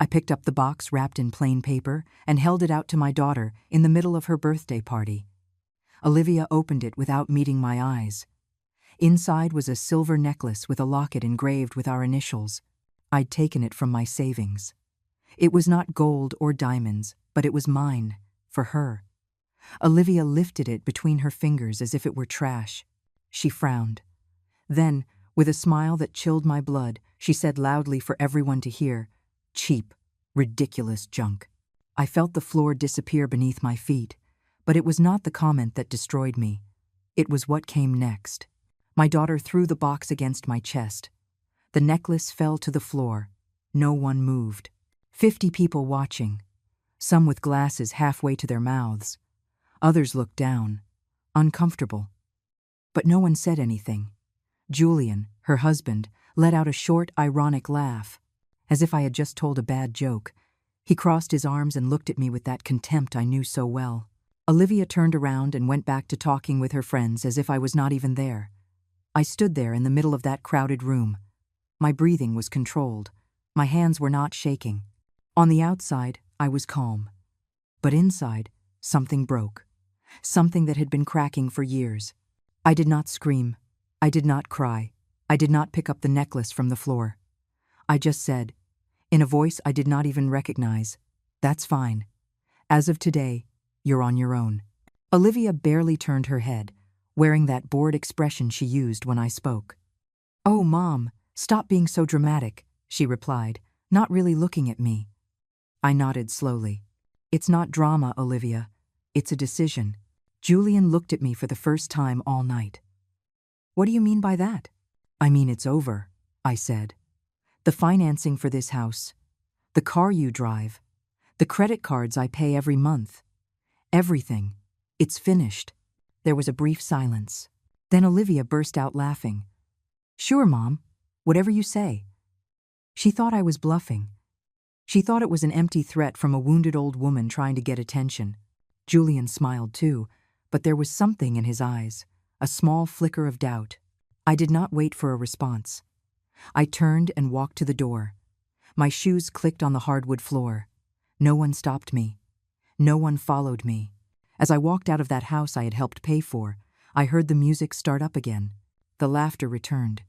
I picked up the box wrapped in plain paper and held it out to my daughter in the middle of her birthday party. Olivia opened it without meeting my eyes. Inside was a silver necklace with a locket engraved with our initials. I'd taken it from my savings. It was not gold or diamonds, but it was mine, for her. Olivia lifted it between her fingers as if it were trash. She frowned. Then, with a smile that chilled my blood, she said loudly for everyone to hear, "Cheap, ridiculous junk." I felt the floor disappear beneath my feet, but it was not the comment that destroyed me. It was what came next. My daughter threw the box against my chest. The necklace fell to the floor. No one moved. 50 people watching, some with glasses halfway to their mouths. Others looked down, uncomfortable. But no one said anything. Julian, her husband, let out a short, ironic laugh, as if I had just told a bad joke. He crossed his arms and looked at me with that contempt I knew so well. Olivia turned around and went back to talking with her friends as if I was not even there. I stood there in the middle of that crowded room. My breathing was controlled. My hands were not shaking. On the outside, I was calm. But inside, something broke. Something that had been cracking for years. I did not scream. I did not cry. I did not pick up the necklace from the floor. I just said, in a voice I did not even recognize, "That's fine. As of today, you're on your own." Olivia barely turned her head, wearing that bored expression she used when I spoke. "Oh, Mom, stop being so dramatic," she replied, not really looking at me. I nodded slowly. "It's not drama, Olivia. It's a decision." Julian looked at me for the first time all night. "What do you mean by that?" "I mean it's over," I said. "The financing for this house, the car you drive, the credit cards I pay every month, everything. It's finished." There was a brief silence. Then Olivia burst out laughing. "Sure, Mom. Whatever you say." She thought I was bluffing. She thought it was an empty threat from a wounded old woman trying to get attention. Julian smiled too, but there was something in his eyes, a small flicker of doubt. I did not wait for a response. I turned and walked to the door. My shoes clicked on the hardwood floor. No one stopped me. No one followed me. As I walked out of that house I had helped pay for, I heard the music start up again. The laughter returned.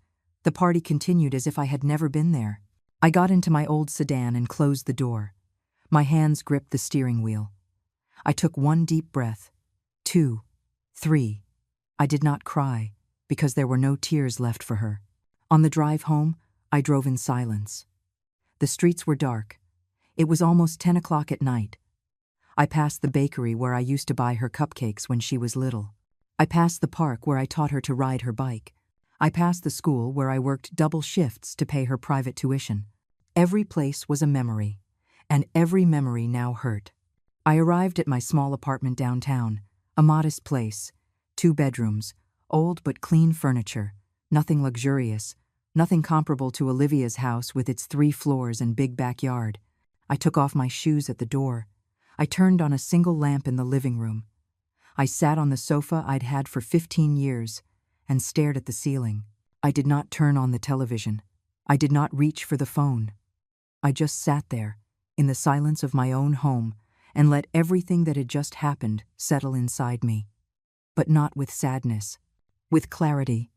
The party continued as if I had never been there. I got into my old sedan and closed the door. My hands gripped the steering wheel. I took one deep breath. 2, 3. I did not cry, because there were no tears left for her. On the drive home, I drove in silence. The streets were dark. It was almost 10 o'clock at night. I passed the bakery where I used to buy her cupcakes when she was little. I passed the park where I taught her to ride her bike. I passed the school where I worked double shifts to pay her private tuition. Every place was a memory, and every memory now hurt. I arrived at my small apartment downtown, a modest place, 2 bedrooms, old but clean furniture, nothing luxurious, nothing comparable to Olivia's house with its 3 floors and big backyard. I took off my shoes at the door. I turned on a single lamp in the living room. I sat on the sofa I'd had for 15 years and stared at the ceiling. I did not turn on the television. I did not reach for the phone. I just sat there, in the silence of my own home, and let everything that had just happened settle inside me. But not with sadness, with clarity.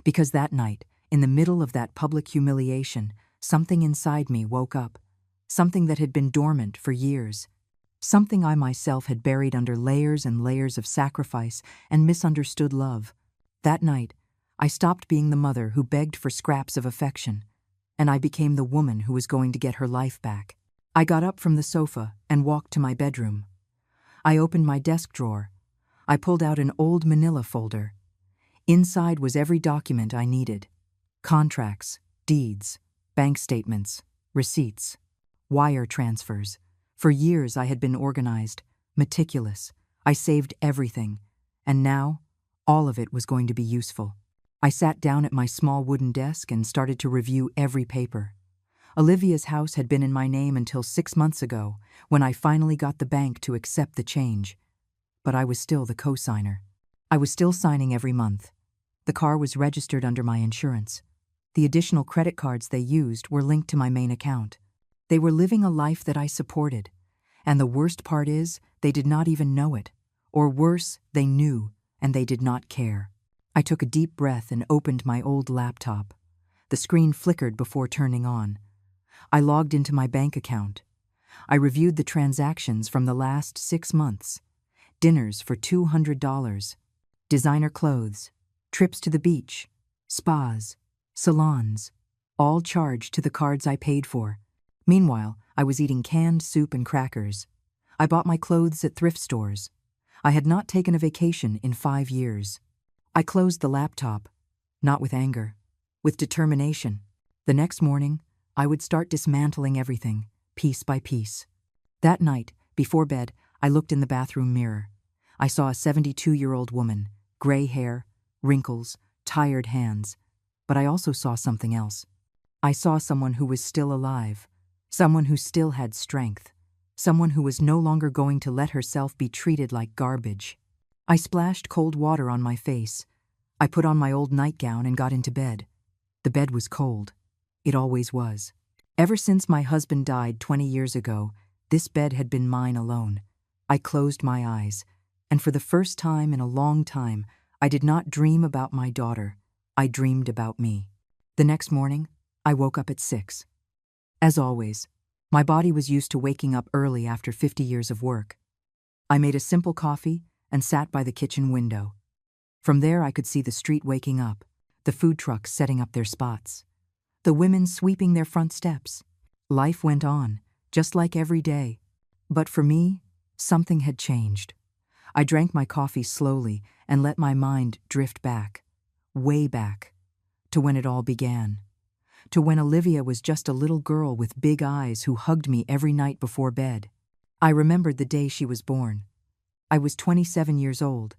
Because that night, in the middle of that public humiliation, something inside me woke up. Something that had been dormant for years. Something I myself had buried under layers and layers of sacrifice and misunderstood love. That night, I stopped being the mother who begged for scraps of affection, and I became the woman who was going to get her life back. I got up from the sofa and walked to my bedroom. I opened my desk drawer. I pulled out an old manila folder. Inside was every document I needed. Contracts, deeds, bank statements, receipts, wire transfers. For years I had been organized, meticulous. I saved everything, and now all of it was going to be useful. I sat down at my small wooden desk and started to review every paper. Olivia's house had been in my name until 6 months ago, when I finally got the bank to accept the change. But I was still the co-signer. I was still signing every month. The car was registered under my insurance. The additional credit cards they used were linked to my main account. They were living a life that I supported. And the worst part is, they did not even know it. Or worse, they knew, and they did not care. I took a deep breath and opened my old laptop. The screen flickered before turning on. I logged into my bank account. I reviewed the transactions from the last 6 months. Dinners for $200, designer clothes, trips to the beach, spas, salons, all charged to the cards I paid for. Meanwhile, I was eating canned soup and crackers. I bought my clothes at thrift stores. I had not taken a vacation in 5 years. I closed the laptop, not with anger, with determination. The next morning, I would start dismantling everything, piece by piece. That night, before bed, I looked in the bathroom mirror. I saw a 72-year-old woman, gray hair, wrinkles, tired hands. But I also saw something else. I saw someone who was still alive, someone who still had strength, someone who was no longer going to let herself be treated like garbage. I splashed cold water on my face. I put on my old nightgown and got into bed. The bed was cold. It always was. Ever since my husband died 20 years ago, this bed had been mine alone. I closed my eyes, and for the first time in a long time, I did not dream about my daughter. I dreamed about me. The next morning, I woke up at 6. As always, my body was used to waking up early after 50 years of work. I made a simple coffee and sat by the kitchen window. From there I could see the street waking up, the food trucks setting up their spots, the women sweeping their front steps. Life went on, just like every day. But for me, something had changed. I drank my coffee slowly and let my mind drift back, way back, to when it all began. To when Olivia was just a little girl with big eyes who hugged me every night before bed. I remembered the day she was born. I was 27 years old.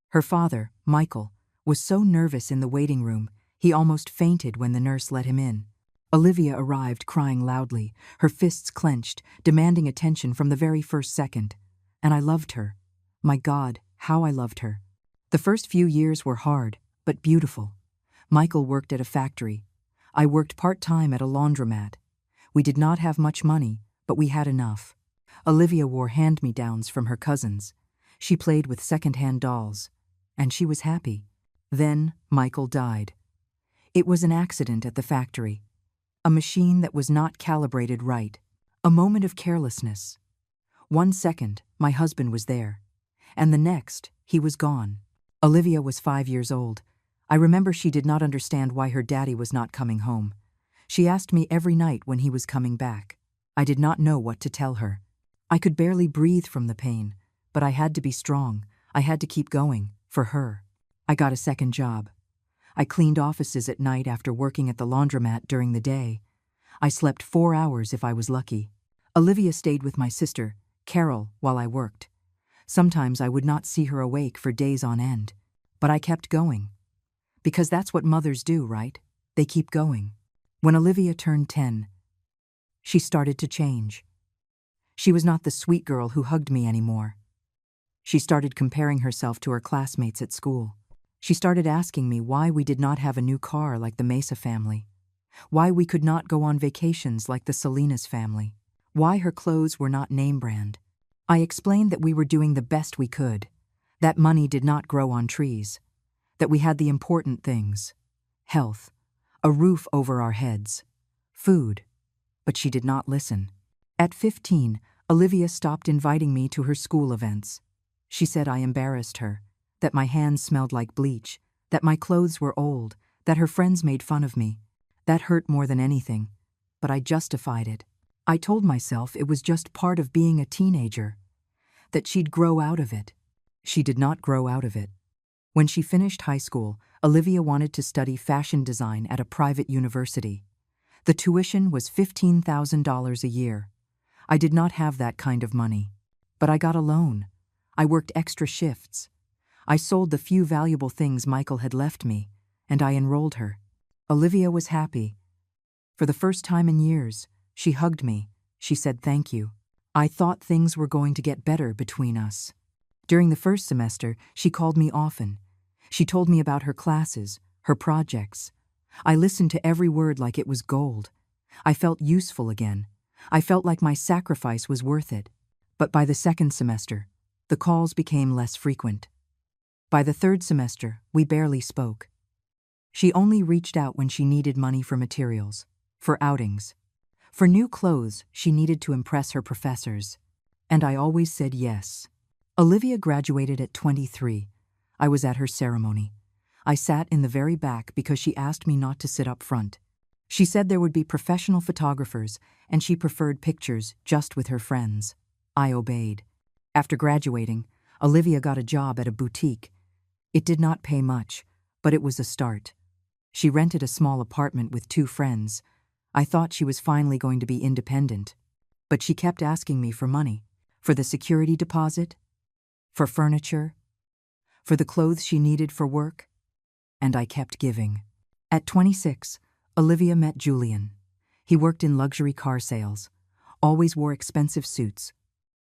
Her father, Michael, was so nervous in the waiting room, he almost fainted when the nurse let him in. Olivia arrived crying loudly, her fists clenched, demanding attention from the very first second. And I loved her. My God, how I loved her. The first few years were hard, but beautiful. Michael worked at a factory. I worked part-time at a laundromat. We did not have much money, but we had enough. Olivia wore hand-me-downs from her cousins. She played with second-hand dolls, and she was happy. Then Michael died. It was an accident at the factory. A machine that was not calibrated right. A moment of carelessness. 1 second, my husband was there. And the next, he was gone. Olivia was 5 years old. I remember she did not understand why her daddy was not coming home. She asked me every night when he was coming back. I did not know what to tell her. I could barely breathe from the pain, but I had to be strong. I had to keep going, for her. I got a second job. I cleaned offices at night after working at the laundromat during the day. I slept 4 hours if I was lucky. Olivia stayed with my sister, Carol, while I worked. Sometimes I would not see her awake for days on end, but I kept going. Because that's what mothers do, right? They keep going. When Olivia turned 10, she started to change. She was not the sweet girl who hugged me anymore. She started comparing herself to her classmates at school. She started asking me why we did not have a new car like the Mesa family, why we could not go on vacations like the Salinas family, why her clothes were not name brand. I explained that we were doing the best we could, that money did not grow on trees, that we had the important things: health, a roof over our heads, food. But she did not listen. At 15, Olivia stopped inviting me to her school events. She said I embarrassed her, that my hands smelled like bleach, that my clothes were old, that her friends made fun of me. That hurt more than anything, but I justified it. I told myself it was just part of being a teenager, that she'd grow out of it. She did not grow out of it. When she finished high school, Olivia wanted to study fashion design at a private university. The tuition was $15,000 a year. I did not have that kind of money, but I got a loan. I worked extra shifts. I sold the few valuable things Michael had left me, and I enrolled her. Olivia was happy. For the first time in years, she hugged me. She said thank you. I thought things were going to get better between us. During the first semester, she called me often. She told me about her classes, her projects. I listened to every word like it was gold. I felt useful again. I felt like my sacrifice was worth it. But by the second semester, the calls became less frequent. By the third semester, we barely spoke. She only reached out when she needed money for materials, for outings. For new clothes, she needed to impress her professors. And I always said yes. Olivia graduated at 23. I was at her ceremony. I sat in the very back because she asked me not to sit up front. She said there would be professional photographers, and she preferred pictures just with her friends. I obeyed. After graduating, Olivia got a job at a boutique. It did not pay much, but it was a start. She rented a small apartment with 2 friends. I thought she was finally going to be independent. But she kept asking me for money. For the security deposit? For furniture? For the clothes she needed for work? And I kept giving. At 26, Olivia met Julian. He worked in luxury car sales, always wore expensive suits,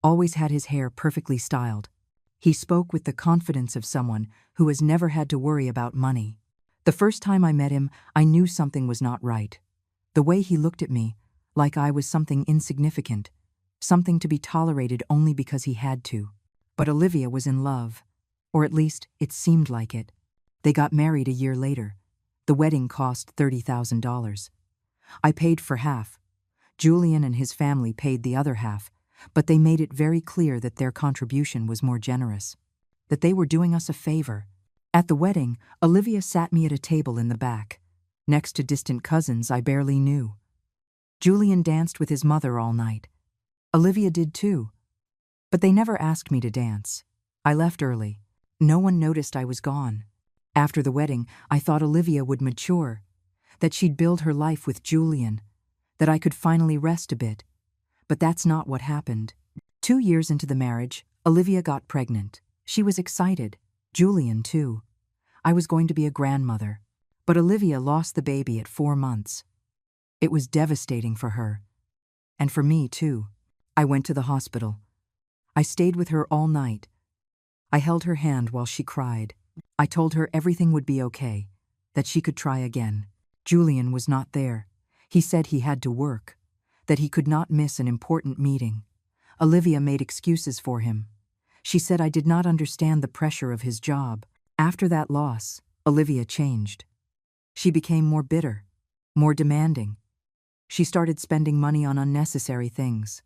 always had his hair perfectly styled. He spoke with the confidence of someone who has never had to worry about money. The first time I met him, I knew something was not right. The way he looked at me, like I was something insignificant, something to be tolerated only because he had to. But Olivia was in love, or at least it seemed like it. They got married a year later. The wedding cost $30,000. I paid for half. Julian and his family paid the other half, but they made it very clear that their contribution was more generous, that they were doing us a favor. At the wedding, Olivia sat me at a table in the back, next to distant cousins I barely knew. Julian danced with his mother all night. Olivia did too. But they never asked me to dance. I left early. No one noticed I was gone. After the wedding, I thought Olivia would mature, that she'd build her life with Julian, that I could finally rest a bit. But that's not what happened. 2 years into the marriage, Olivia got pregnant. She was excited. Julian, too. I was going to be a grandmother. But Olivia lost the baby at 4 months. It was devastating for her. And for me, too. I went to the hospital. I stayed with her all night. I held her hand while she cried. I told her everything would be okay, that she could try again. Julian was not there. He said he had to work, that he could not miss an important meeting. Olivia made excuses for him. She said I did not understand the pressure of his job. After that loss, Olivia changed. She became more bitter, more demanding. She started spending money on unnecessary things.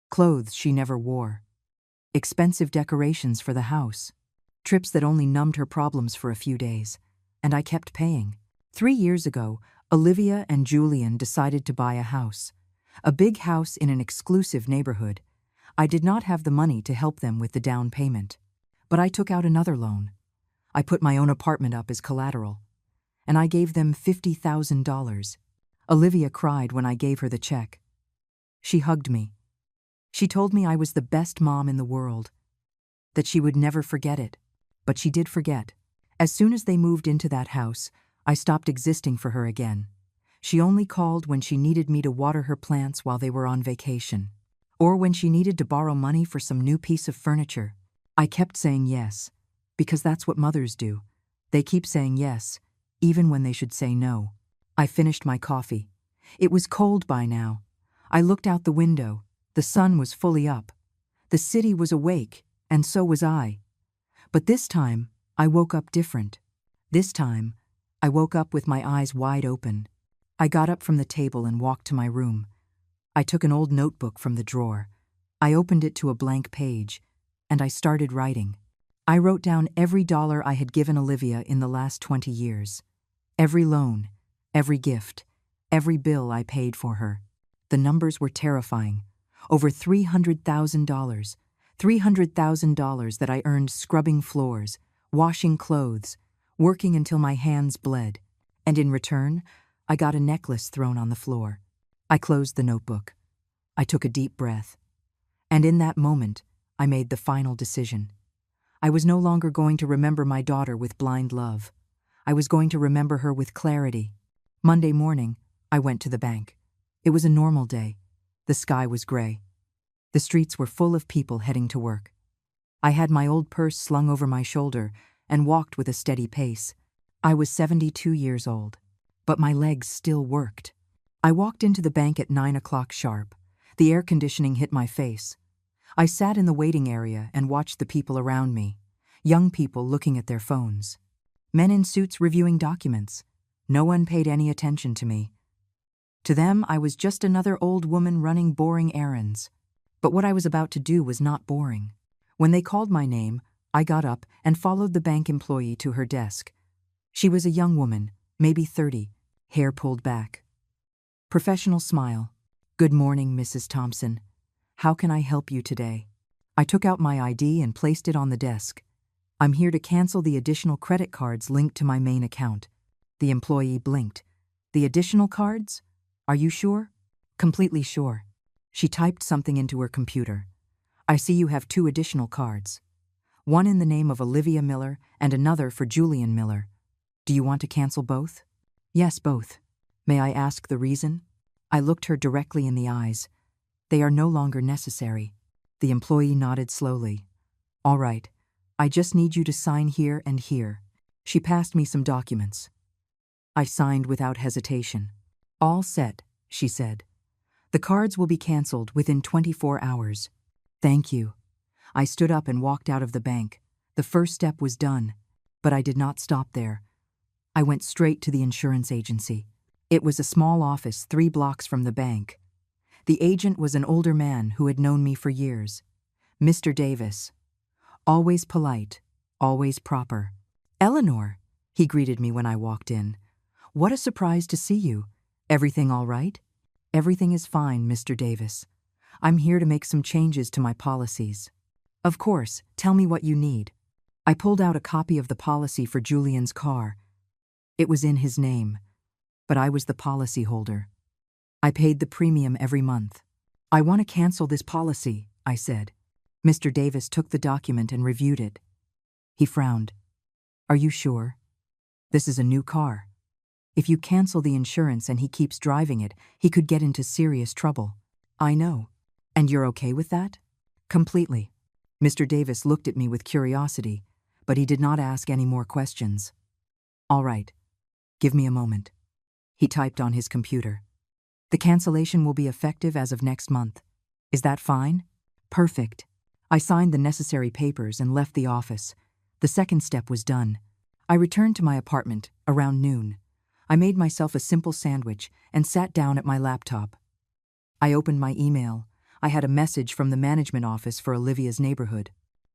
Clothes she never wore. Expensive decorations for the house. Trips that only numbed her problems for a few days. And I kept paying. 3 years ago, Olivia and Julian decided to buy a house. A big house in an exclusive neighborhood. I did not have the money to help them with the down payment. But I took out another loan. I put my own apartment up as collateral. And I gave them $50,000. Olivia cried when I gave her the check. She hugged me. She told me I was the best mom in the world, that she would never forget it. But she did forget. As soon as they moved into that house, I stopped existing for her again. She only called when she needed me to water her plants while they were on vacation, or when she needed to borrow money for some new piece of furniture. I kept saying yes, because that's what mothers do. They keep saying yes, even when they should say no. I finished my coffee. It was cold by now. I looked out the window. The sun was fully up. The city was awake, and so was I. But this time, I woke up different. This time, I woke up with my eyes wide open. I got up from the table and walked to my room. I took an old notebook from the drawer. I opened it to a blank page, and I started writing. I wrote down every dollar I had given Olivia in the last 20 years. Every loan, every gift, every bill I paid for her. The numbers were terrifying. Over $300,000. $300,000 that I earned scrubbing floors, washing clothes, working until my hands bled. And in return, I got a necklace thrown on the floor. I closed the notebook. I took a deep breath. And in that moment, I made the final decision. I was no longer going to remember my daughter with blind love. I was going to remember her with clarity. Monday morning, I went to the bank. It was a normal day. The sky was gray. The streets were full of people heading to work. I had my old purse slung over my shoulder and walked with a steady pace. I was 72 years old, but my legs still worked. I walked into the bank at 9 o'clock sharp. The air conditioning hit my face. I sat in the waiting area and watched the people around me. Young people looking at their phones. Men in suits reviewing documents. No one paid any attention to me. To them, I was just another old woman running boring errands. But what I was about to do was not boring. When they called my name, I got up and followed the bank employee to her desk. She was a young woman, maybe 30, hair pulled back. Professional smile. "Good morning, Mrs. Thompson. How can I help you today?" I took out my ID and placed it on the desk. "I'm here to cancel the additional credit cards linked to my main account." The employee blinked. "The additional cards? Are you sure?" "Completely sure." She typed something into her computer. "I see you have 2 additional cards. One in the name of Olivia Miller and another for Julian Miller. Do you want to cancel both?" "Yes, both." "May I ask the reason?" I looked her directly in the eyes. "They are no longer necessary." The employee nodded slowly. "All right. I just need you to sign here and here." She passed me some documents. I signed without hesitation. "All set," she said. "The cards will be canceled within 24 hours. "Thank you." I stood up and walked out of the bank. The first step was done, but I did not stop there. I went straight to the insurance agency. It was a small office 3 blocks from the bank. The agent was an older man who had known me for years. Mr. Davis. Always polite, always proper. "Eleanor," he greeted me when I walked in. "What a surprise to see you. Everything all right?" "Everything is fine, Mr. Davis. I'm here to make some changes to my policies." "Of course, tell me what you need." I pulled out a copy of the policy for Julian's car. It was in his name, but I was the policy holder. I paid the premium every month. "I want to cancel this policy," I said. Mr. Davis took the document and reviewed it. He frowned. "Are you sure? This is a new car. If you cancel the insurance and he keeps driving it, he could get into serious trouble." "I know. And you're okay with that?" "Completely." Mr. Davis looked at me with curiosity, but he did not ask any more questions. "All right. Give me a moment." He typed on his computer. "The cancellation will be effective as of next month. Is that fine?" "Perfect." I signed the necessary papers and left the office. The second step was done. I returned to my apartment around noon. I made myself a simple sandwich and sat down at my laptop. I opened my email. I had a message from the management office for Olivia's neighborhood.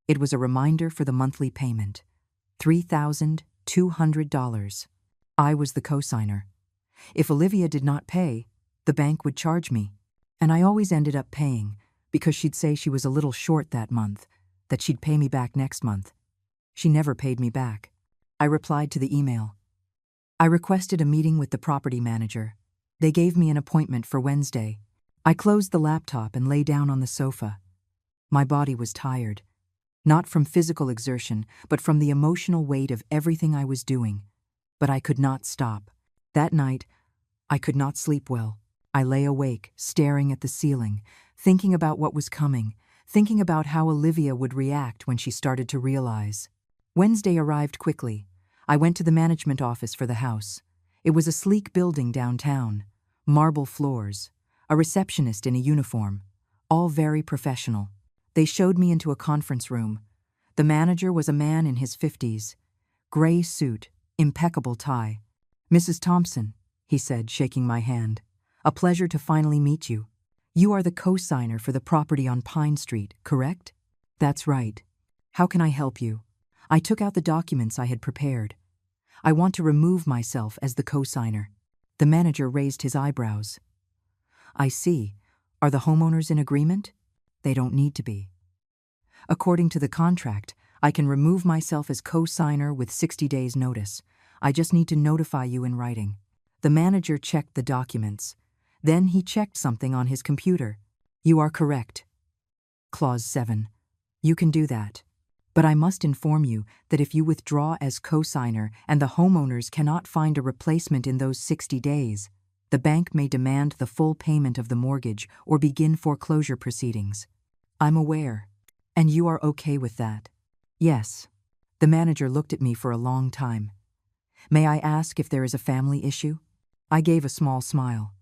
It was a reminder for the monthly payment. $3,200. I was the cosigner. If Olivia did not pay, the bank would charge me. And I always ended up paying, because she'd say she was a little short that month, that she'd pay me back next month. She never paid me back. I replied to the email. I requested a meeting with the property manager. They gave me an appointment for Wednesday. I closed the laptop and lay down on the sofa. My body was tired, not from physical exertion, but from the emotional weight of everything I was doing. But I could not stop. That night, I could not sleep well. I lay awake, staring at the ceiling, thinking about what was coming, thinking about how Olivia would react when she started to realize. Wednesday arrived quickly. I went to the management office for the house. It was a sleek building downtown, marble floors, a receptionist in a uniform, all very professional. They showed me into a conference room. The manager was a man in his 50s, gray suit, impeccable tie. "Mrs. Thompson," he said, shaking my hand. "A pleasure to finally meet you. You are the co-signer for the property on Pine Street, correct?" "That's right. How can I help you?" I took out the documents I had prepared. "I want to remove myself as the co-signer." The manager raised his eyebrows. "I see. Are the homeowners in agreement?" "They don't need to be. According to the contract, I can remove myself as co-signer with 60 days' notice. I just need to notify you in writing." The manager checked the documents. Then he checked something on his computer. "You are correct. Clause 7. You can do that. But I must inform you that if you withdraw as co-signer and the homeowners cannot find a replacement in those 60 days, the bank may demand the full payment of the mortgage or begin foreclosure proceedings." "I'm aware. And you are okay with that?" "Yes." The manager looked at me for a long time. "May I ask if there is a family issue?" I gave a small smile.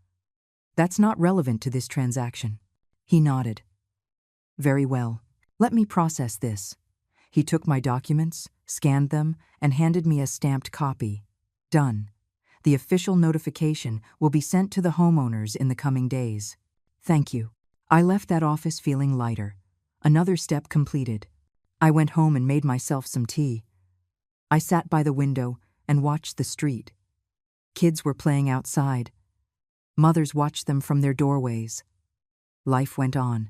"That's not relevant to this transaction." He nodded. Very well. Let me process this. He took my documents, scanned them, and handed me a stamped copy. Done. The official notification will be sent to the homeowners in the coming days. Thank you. I left that office feeling lighter. Another step completed. I went home and made myself some tea. I sat by the window and watched the street. Kids were playing outside. Mothers watched them from their doorways. Life went on,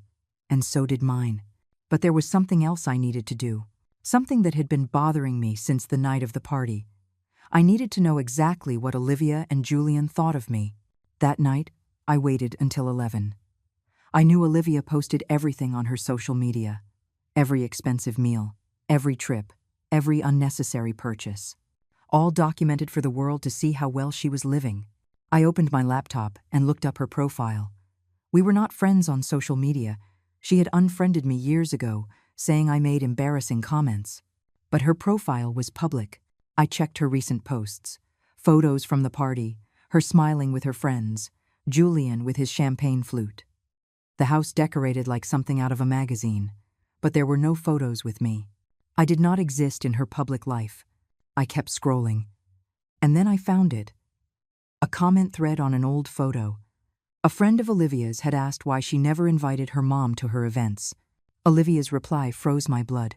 and so did mine. But there was something else I needed to do, something that had been bothering me since the night of the party. I needed to know exactly what Olivia and Julian thought of me. That night, I waited until 11. I knew Olivia posted everything on her social media. Every expensive meal, every trip, every unnecessary purchase. All documented for the world to see how well she was living. I opened my laptop and looked up her profile. We were not friends on social media. She had unfriended me years ago, saying I made embarrassing comments. But her profile was public. I checked her recent posts. Photos from the party, her smiling with her friends, Julian with his champagne flute. The house decorated like something out of a magazine, but there were no photos with me. I did not exist in her public life. I kept scrolling. And then I found it. A comment thread on an old photo. A friend of Olivia's had asked why she never invited her mom to her events. Olivia's reply froze my blood.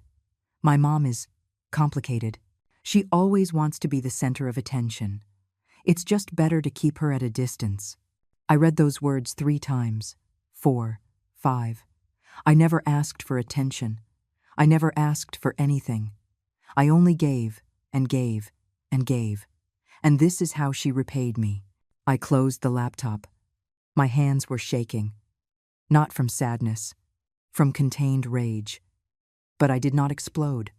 My mom is complicated. She always wants to be the center of attention. It's just better to keep her at a distance. I read those words 3 times. 4, 5. I never asked for attention. I never asked for anything. I only gave and gave and gave. And this is how she repaid me. I closed the laptop. My hands were shaking. Not from sadness, from contained rage. But I did not explode.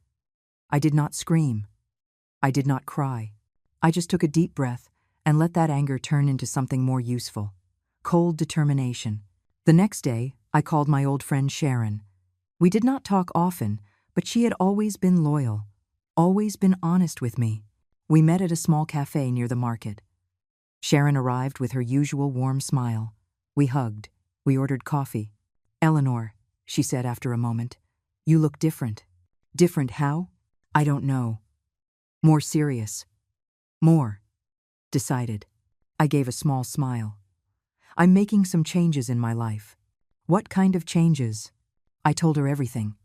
I did not scream. I did not cry. I just took a deep breath and let that anger turn into something more useful. Cold determination. The next day, I called my old friend Sharon. We did not talk often, but she had always been loyal, always been honest with me. We met at a small cafe near the market. Sharon arrived with her usual warm smile. We hugged. We ordered coffee. "Eleanor," she said after a moment, "you look different." "Different how?" "I don't know." "More serious." "More." "Decided." I gave a small smile. "I'm making some changes in my life." "What kind of changes?" I told her everything.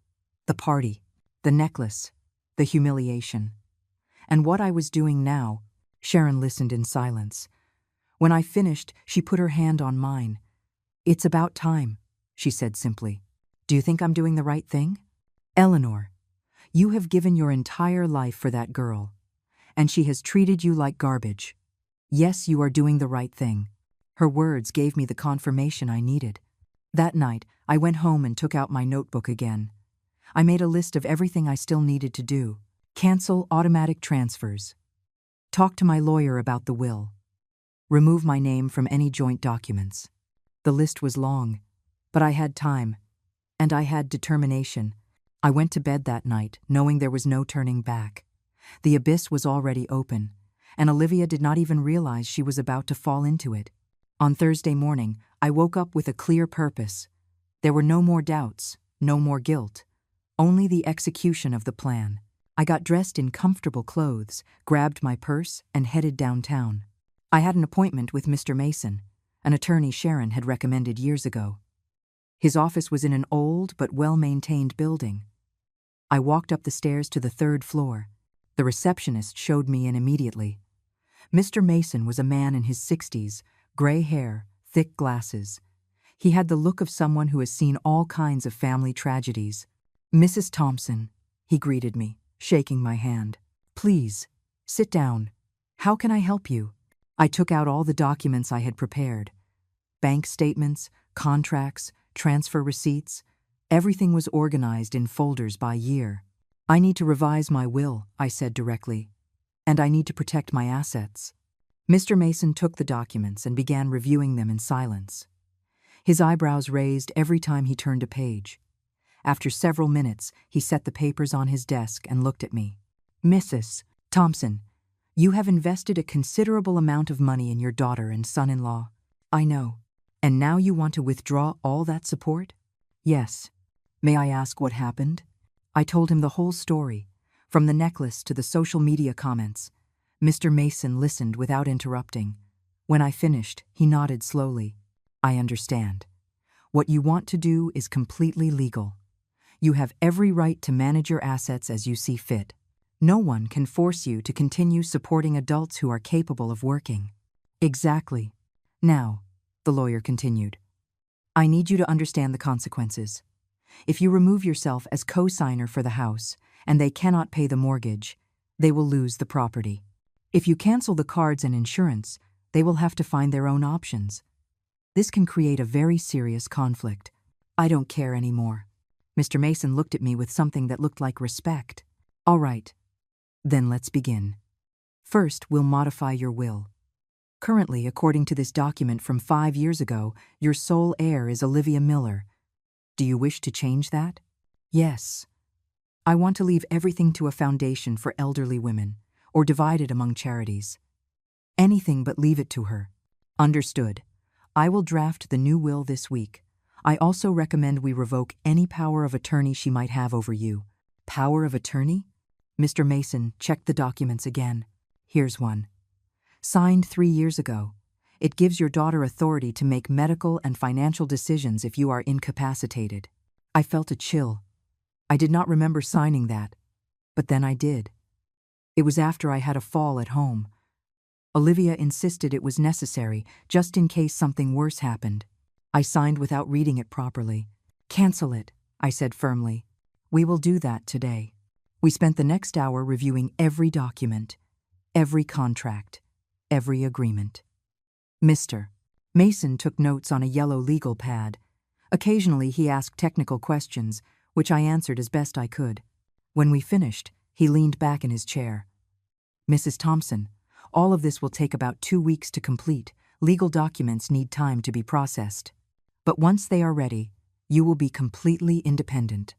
The party, the necklace, the humiliation. And what I was doing now. Sharon listened in silence. When I finished, she put her hand on mine. "It's about time," she said simply. "Do you think I'm doing the right thing?" "Eleanor, you have given your entire life for that girl, and she has treated you like garbage. Yes, you are doing the right thing." Her words gave me the confirmation I needed. That night, I went home and took out my notebook again. I made a list of everything I still needed to do. Cancel automatic transfers. Talk to my lawyer about the will. Remove my name from any joint documents. The list was long, but I had time, and I had determination. I went to bed that night, knowing there was no turning back. The abyss was already open, and Olivia did not even realize she was about to fall into it. On Thursday morning, I woke up with a clear purpose. There were no more doubts, no more guilt, only the execution of the plan. I got dressed in comfortable clothes, grabbed my purse, and headed downtown. I had an appointment with Mr. Mason, an attorney Sharon had recommended years ago. His office was in an old but well-maintained building. I walked up the stairs to the 3rd floor. The receptionist showed me in immediately. Mr. Mason was a man in his 60s, gray hair, thick glasses. He had the look of someone who has seen all kinds of family tragedies. "Mrs. Thompson," he greeted me, shaking my hand. "Please, sit down. How can I help you?" I took out all the documents I had prepared. Bank statements, contracts, transfer receipts. Everything was organized in folders by year. "I need to revise my will," I said directly, "and I need to protect my assets." Mr. Mason took the documents and began reviewing them in silence. His eyebrows raised every time he turned a page. After several minutes, he set the papers on his desk and looked at me. "Mrs. Thompson, you have invested a considerable amount of money in your daughter and son-in-law." "I know." And now you want to withdraw all that support? Yes. May I ask what happened? I told him the whole story, from the necklace to the social media comments. Mr. Mason listened without interrupting. When I finished, he nodded slowly. I understand. What you want to do is completely legal. You have every right to manage your assets as you see fit. No one can force you to continue supporting adults who are capable of working. Exactly. Now, the lawyer continued, I need you to understand the consequences. If you remove yourself as co-signer for the house and they cannot pay the mortgage, they will lose the property. If you cancel the cards and insurance, they will have to find their own options. This can create a very serious conflict. I don't care anymore. Mr. Mason looked at me with something that looked like respect. All right. Then let's begin. First, we'll modify your will. Currently, according to this document from 5 years ago, your sole heir is Olivia Miller. Do you wish to change that? Yes. I want to leave everything to a foundation for elderly women, or divide it among charities. Anything but leave it to her. Understood. I will draft the new will this week. I also recommend we revoke any power of attorney she might have over you. Power of attorney? Mr. Mason checked the documents again. Here's one. Signed 3 years ago. It gives your daughter authority to make medical and financial decisions if you are incapacitated. I felt a chill. I did not remember signing that, but then I did. It was after I had a fall at home. Olivia insisted it was necessary, just in case something worse happened. I signed without reading it properly. Cancel it, I said firmly. We will do that today. We spent the next hour reviewing every document, every contract, every agreement. Mr. Mason took notes on a yellow legal pad. Occasionally he asked technical questions, which I answered as best I could. When we finished, he leaned back in his chair. Mrs. Thompson, all of this will take about 2 weeks to complete. Legal documents need time to be processed. But once they are ready, you will be completely independent.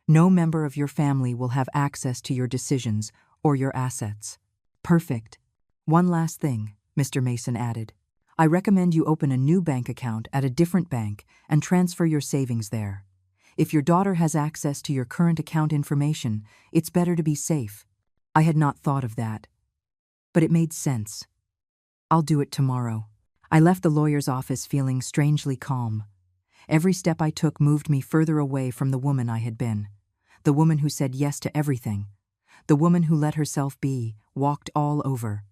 No member of your family will have access to your decisions or your assets. Perfect. One last thing, Mr. Mason added. I recommend you open a new bank account at a different bank and transfer your savings there. If your daughter has access to your current account information, it's better to be safe. I had not thought of that, but it made sense. I'll do it tomorrow. I left the lawyer's office feeling strangely calm. Every step I took moved me further away from the woman I had been. The woman who said yes to everything. The woman who let herself be, walked all over.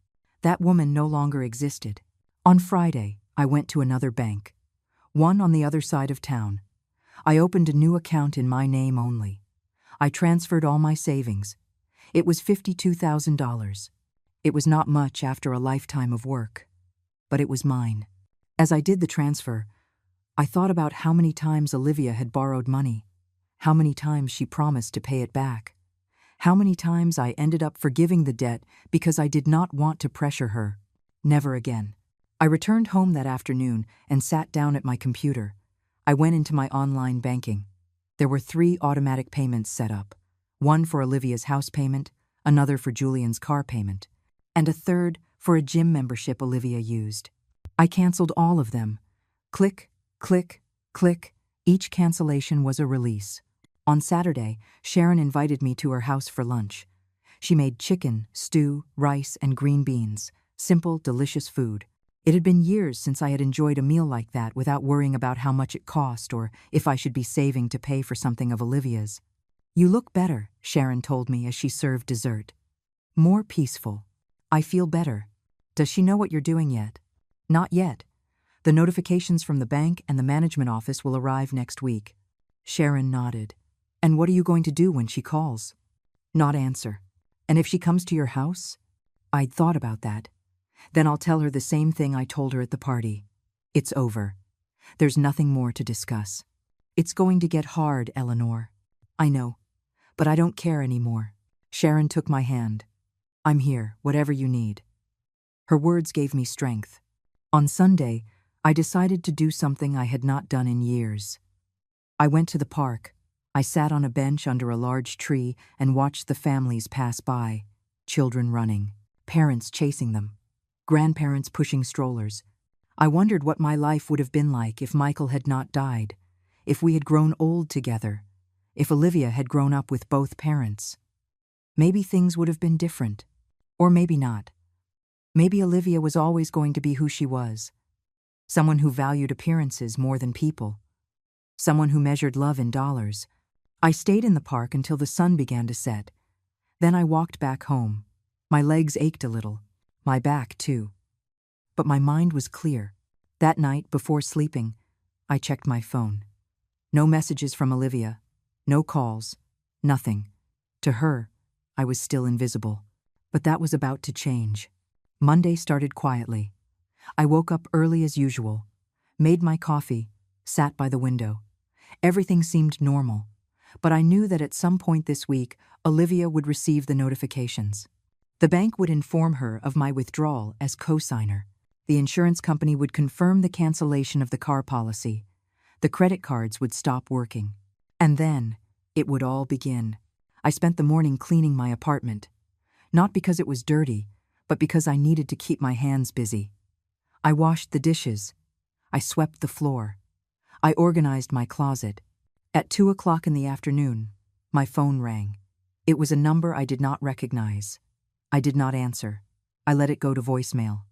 That woman no longer existed. On Friday, I went to another bank. One on the other side of town. I opened a new account in my name only. I transferred all my savings. It was $52,000. It was not much after a lifetime of work, but it was mine. As I did the transfer, I thought about how many times Olivia had borrowed money, how many times she promised to pay it back, how many times I ended up forgiving the debt because I did not want to pressure her. Never again. I returned home that afternoon and sat down at my computer. I went into my online banking. There were 3 automatic payments set up, one for Olivia's house payment, another for Julian's car payment, and a third for a gym membership Olivia used. I canceled all of them. Click, click, click. Each cancellation was a release. On Saturday, Sharon invited me to her house for lunch. She made chicken, stew, rice, and green beans. Simple, delicious food. It had been years since I had enjoyed a meal like that without worrying about how much it cost or if I should be saving to pay for something of Olivia's. You look better, Sharon told me as she served dessert. More peaceful. I feel better. Does she know what you're doing yet? Not yet. The notifications from the bank and the management office will arrive next week. Sharon nodded. And what are you going to do when she calls? Not answer. And if she comes to your house? I'd thought about that. Then I'll tell her the same thing I told her at the party. It's over. There's nothing more to discuss. It's going to get hard, Eleanor. I know, but I don't care anymore. Sharon took my hand. I'm here, whatever you need. Her words gave me strength. On Sunday, I decided to do something I had not done in years. I went to the park. I sat on a bench under a large tree and watched the families pass by, children running, parents chasing them, grandparents pushing strollers. I wondered what my life would have been like if Michael had not died, if we had grown old together, if Olivia had grown up with both parents. Maybe things would have been different. Or maybe not. Maybe Olivia was always going to be who she was. Someone who valued appearances more than people. Someone who measured love in dollars. I stayed in the park until the sun began to set. Then I walked back home. My legs ached a little. My back, too. But my mind was clear. That night, before sleeping, I checked my phone. No messages from Olivia. No calls. Nothing. To her, I was still invisible. But that was about to change. Monday started quietly. I woke up early as usual, made my coffee, sat by the window. Everything seemed normal, but I knew that at some point this week, Olivia would receive the notifications. The bank would inform her of my withdrawal as co-signer. The insurance company would confirm the cancellation of the car policy. The credit cards would stop working. And then, it would all begin. I spent the morning cleaning my apartment. Not because it was dirty, but because I needed to keep my hands busy. I washed the dishes. I swept the floor. I organized my closet. At 2 o'clock in the afternoon, my phone rang. It was a number I did not recognize. I did not answer. I let it go to voicemail.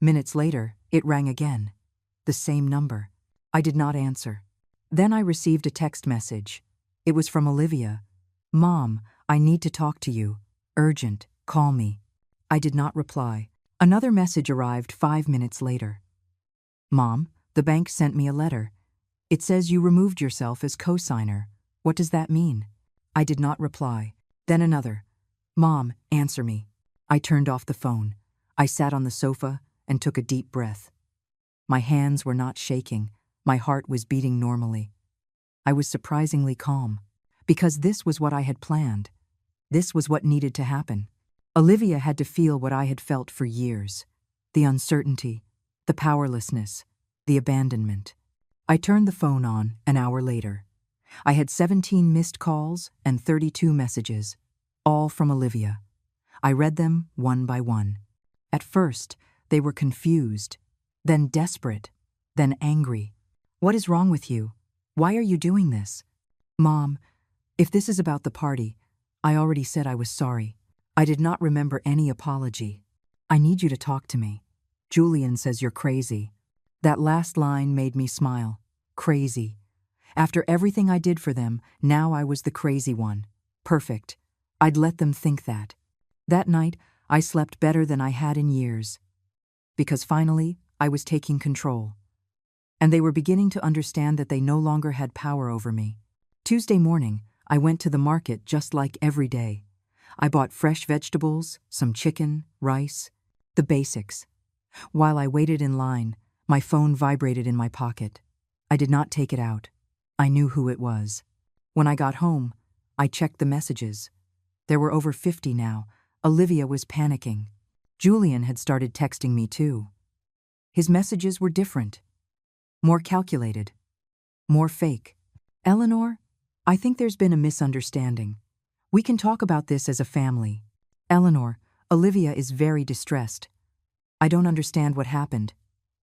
Minutes later, it rang again. The same number. I did not answer. Then I received a text message. It was from Olivia. "Mom, I need to talk to you. Urgent, call me." I did not reply. Another message arrived 5 minutes later. "Mom, the bank sent me a letter. It says you removed yourself as co-signer. What does that mean?" I did not reply. Then another. "Mom, answer me." I turned off the phone. I sat on the sofa and took a deep breath. My hands were not shaking. My heart was beating normally. I was surprisingly calm, because this was what I had planned. This was what needed to happen. Olivia had to feel what I had felt for years. The uncertainty, the powerlessness, the abandonment. I turned the phone on an hour later. I had 17 missed calls and 32 messages, all from Olivia. I read them one by one. At first, they were confused, then desperate, then angry. "What is wrong with you? Why are you doing this?" "Mom, if this is about the party, I already said I was sorry. I did not remember any apology. I need you to talk to me. Julian says you're crazy." That last line made me smile. Crazy. After everything I did for them, now I was the crazy one. Perfect. I'd let them think that. That night, I slept better than I had in years. Because finally, I was taking control. And they were beginning to understand that they no longer had power over me. Tuesday morning, I went to the market just like every day. I bought fresh vegetables, some chicken, rice, the basics. While I waited in line, my phone vibrated in my pocket. I did not take it out. I knew who it was. When I got home, I checked the messages. There were over 50 now. Olivia was panicking. Julian had started texting me too. His messages were different. More calculated. More fake. "Eleanor, I think there's been a misunderstanding. We can talk about this as a family. Eleanor, Olivia is very distressed. I don't understand what happened.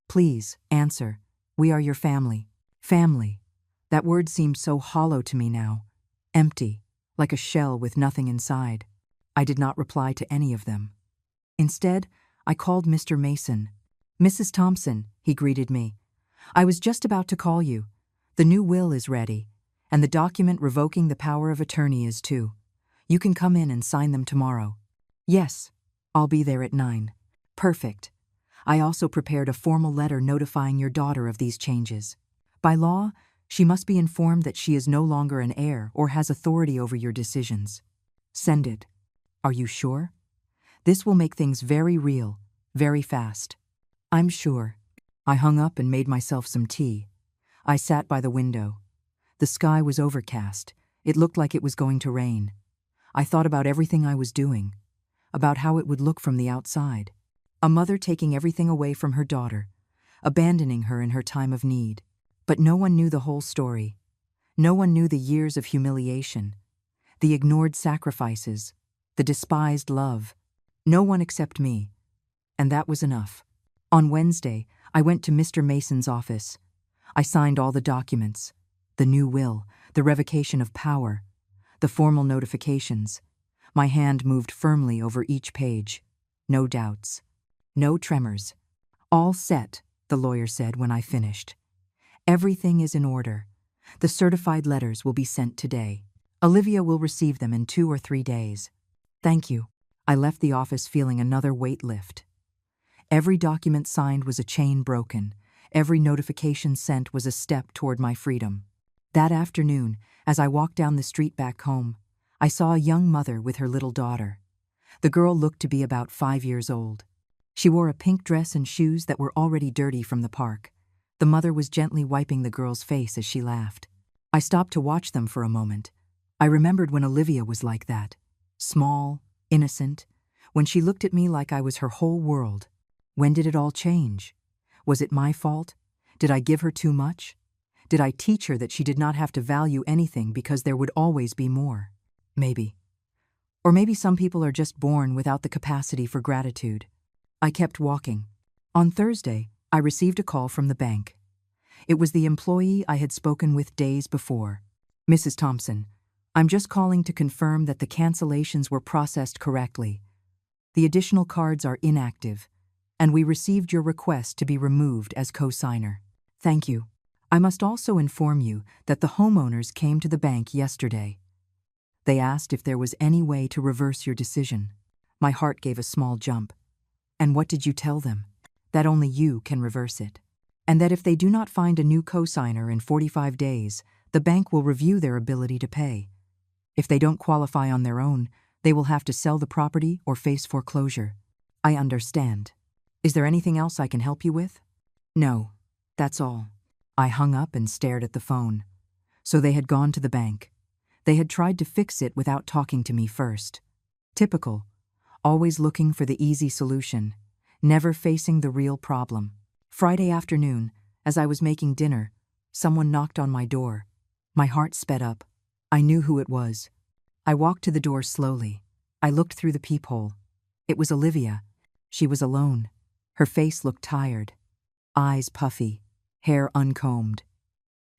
Please, answer. We are your family." Family. That word seemed so hollow to me now. Empty, like a shell with nothing inside. I did not reply to any of them. Instead, I called Mr. Mason. "Mrs. Thompson," he greeted me. "I was just about to call you. The new will is ready, and the document revoking the power of attorney is too. You can come in and sign them tomorrow." "Yes, I'll be there at 9. "Perfect. I also prepared a formal letter notifying your daughter of these changes. By law, she must be informed that she is no longer an heir or has authority over your decisions. Send it. Are you sure? This will make things very real, very fast." "I'm sure." I hung up and made myself some tea. I sat by the window. The sky was overcast. It looked like it was going to rain. I thought about everything I was doing, about how it would look from the outside. A mother taking everything away from her daughter, abandoning her in her time of need. But no one knew the whole story. No one knew the years of humiliation, the ignored sacrifices, the despised love. No one except me. And that was enough. On Wednesday, I went to Mr. Mason's office. I signed all the documents: the new will, the revocation of power, the formal notifications. My hand moved firmly over each page. No doubts. No tremors. All set, the lawyer said when I finished. Everything is in order. The certified letters will be sent today. Olivia will receive them in 2 or 3 days. Thank you. I left the office feeling another weight lift. Every document signed was a chain broken. Every notification sent was a step toward my freedom. That afternoon, as I walked down the street back home, I saw a young mother with her little daughter. The girl looked to be about 5 years old. She wore a pink dress and shoes that were already dirty from the park. The mother was gently wiping the girl's face as she laughed. I stopped to watch them for a moment. I remembered when Olivia was like that. Small, innocent, when she looked at me like I was her whole world. When did it all change? Was it my fault? Did I give her too much? Did I teach her that she did not have to value anything because there would always be more? Maybe. Or maybe some people are just born without the capacity for gratitude. I kept walking. On Thursday, I received a call from the bank. It was the employee I had spoken with days before. Mrs. Thompson, I'm just calling to confirm that the cancellations were processed correctly. The additional cards are inactive, and we received your request to be removed as co-signer. Thank you. I must also inform you that the homeowners came to the bank yesterday. They asked if there was any way to reverse your decision. My heart gave a small jump. And what did you tell them? That only you can reverse it. And that if they do not find a new co-signer in 45 days, the bank will review their ability to pay. If they don't qualify on their own, they will have to sell the property or face foreclosure. I understand. Is there anything else I can help you with? No, that's all. I hung up and stared at the phone. So they had gone to the bank. They had tried to fix it without talking to me first. Typical. Always looking for the easy solution, never facing the real problem. Friday afternoon, as I was making dinner, someone knocked on my door. My heart sped up. I knew who it was. I walked to the door slowly. I looked through the peephole. It was Olivia. She was alone. Her face looked tired. Eyes puffy, hair uncombed.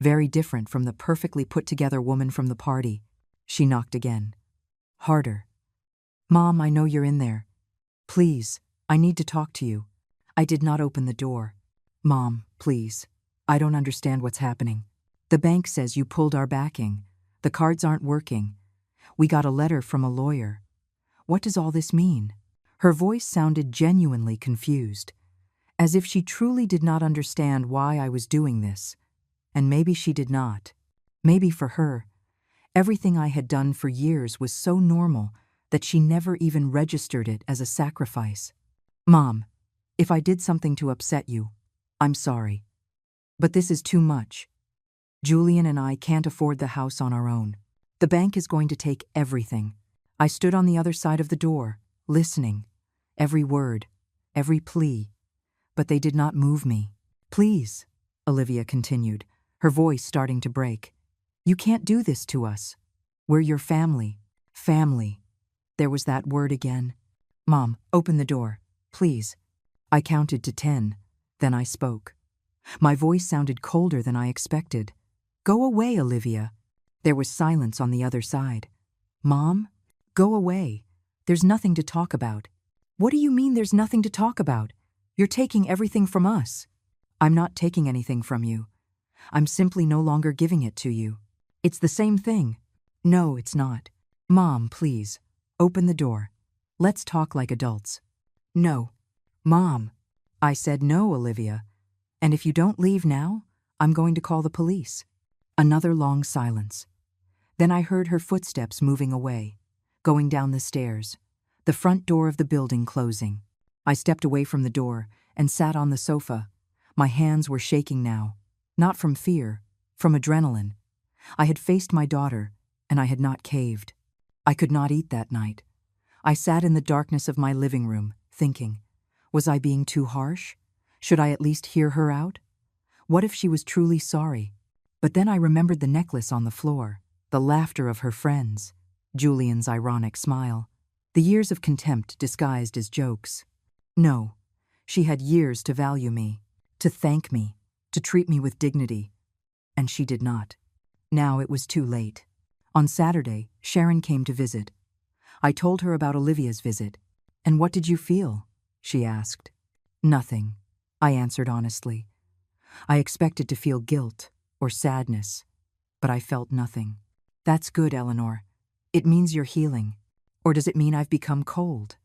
Very different from the perfectly put-together woman from the party. She knocked again. Harder. Mom, I know you're in there. Please, I need to talk to you. I did not open the door. Mom, please. I don't understand what's happening. The bank says you pulled our backing. The cards aren't working. We got a letter from a lawyer. What does all this mean? Her voice sounded genuinely confused, as if she truly did not understand why I was doing this. And maybe she did not. Maybe for her, everything I had done for years was so normal that she never even registered it as a sacrifice. Mom, if I did something to upset you, I'm sorry. But this is too much. Julian and I can't afford the house on our own. The bank is going to take everything. I stood on the other side of the door, listening. Every word, every plea. But they did not move me. Please, Olivia continued, her voice starting to break. You can't do this to us. We're your family. Family. There was that word again. Mom, open the door, please. I counted to 10. Then I spoke. My voice sounded colder than I expected. Go away, Olivia. There was silence on the other side. Mom, go away. There's nothing to talk about. What do you mean there's nothing to talk about? You're taking everything from us. I'm not taking anything from you. I'm simply no longer giving it to you. It's the same thing. No, it's not. Mom, please. Open the door. Let's talk like adults. No. Mom. I said no, Olivia. And if you don't leave now, I'm going to call the police. Another long silence. Then I heard her footsteps moving away, going down the stairs, the front door of the building closing. I stepped away from the door and sat on the sofa. My hands were shaking now, not from fear, from adrenaline. I had faced my daughter, and I had not caved. I could not eat that night. I sat in the darkness of my living room, thinking, was I being too harsh? Should I at least hear her out? What if she was truly sorry? But then I remembered the necklace on the floor, the laughter of her friends, Julian's ironic smile, the years of contempt disguised as jokes. No, She had years to value me, to thank me, to treat me with dignity. And she did not. Now it was too late. On Saturday, Sharon came to visit. I told her about Olivia's visit. "And what did you feel?" she asked. "Nothing," I answered honestly. I expected to feel guilt or sadness, but I felt nothing. "That's good, Eleanor. It means you're healing. Or does it mean I've become cold?"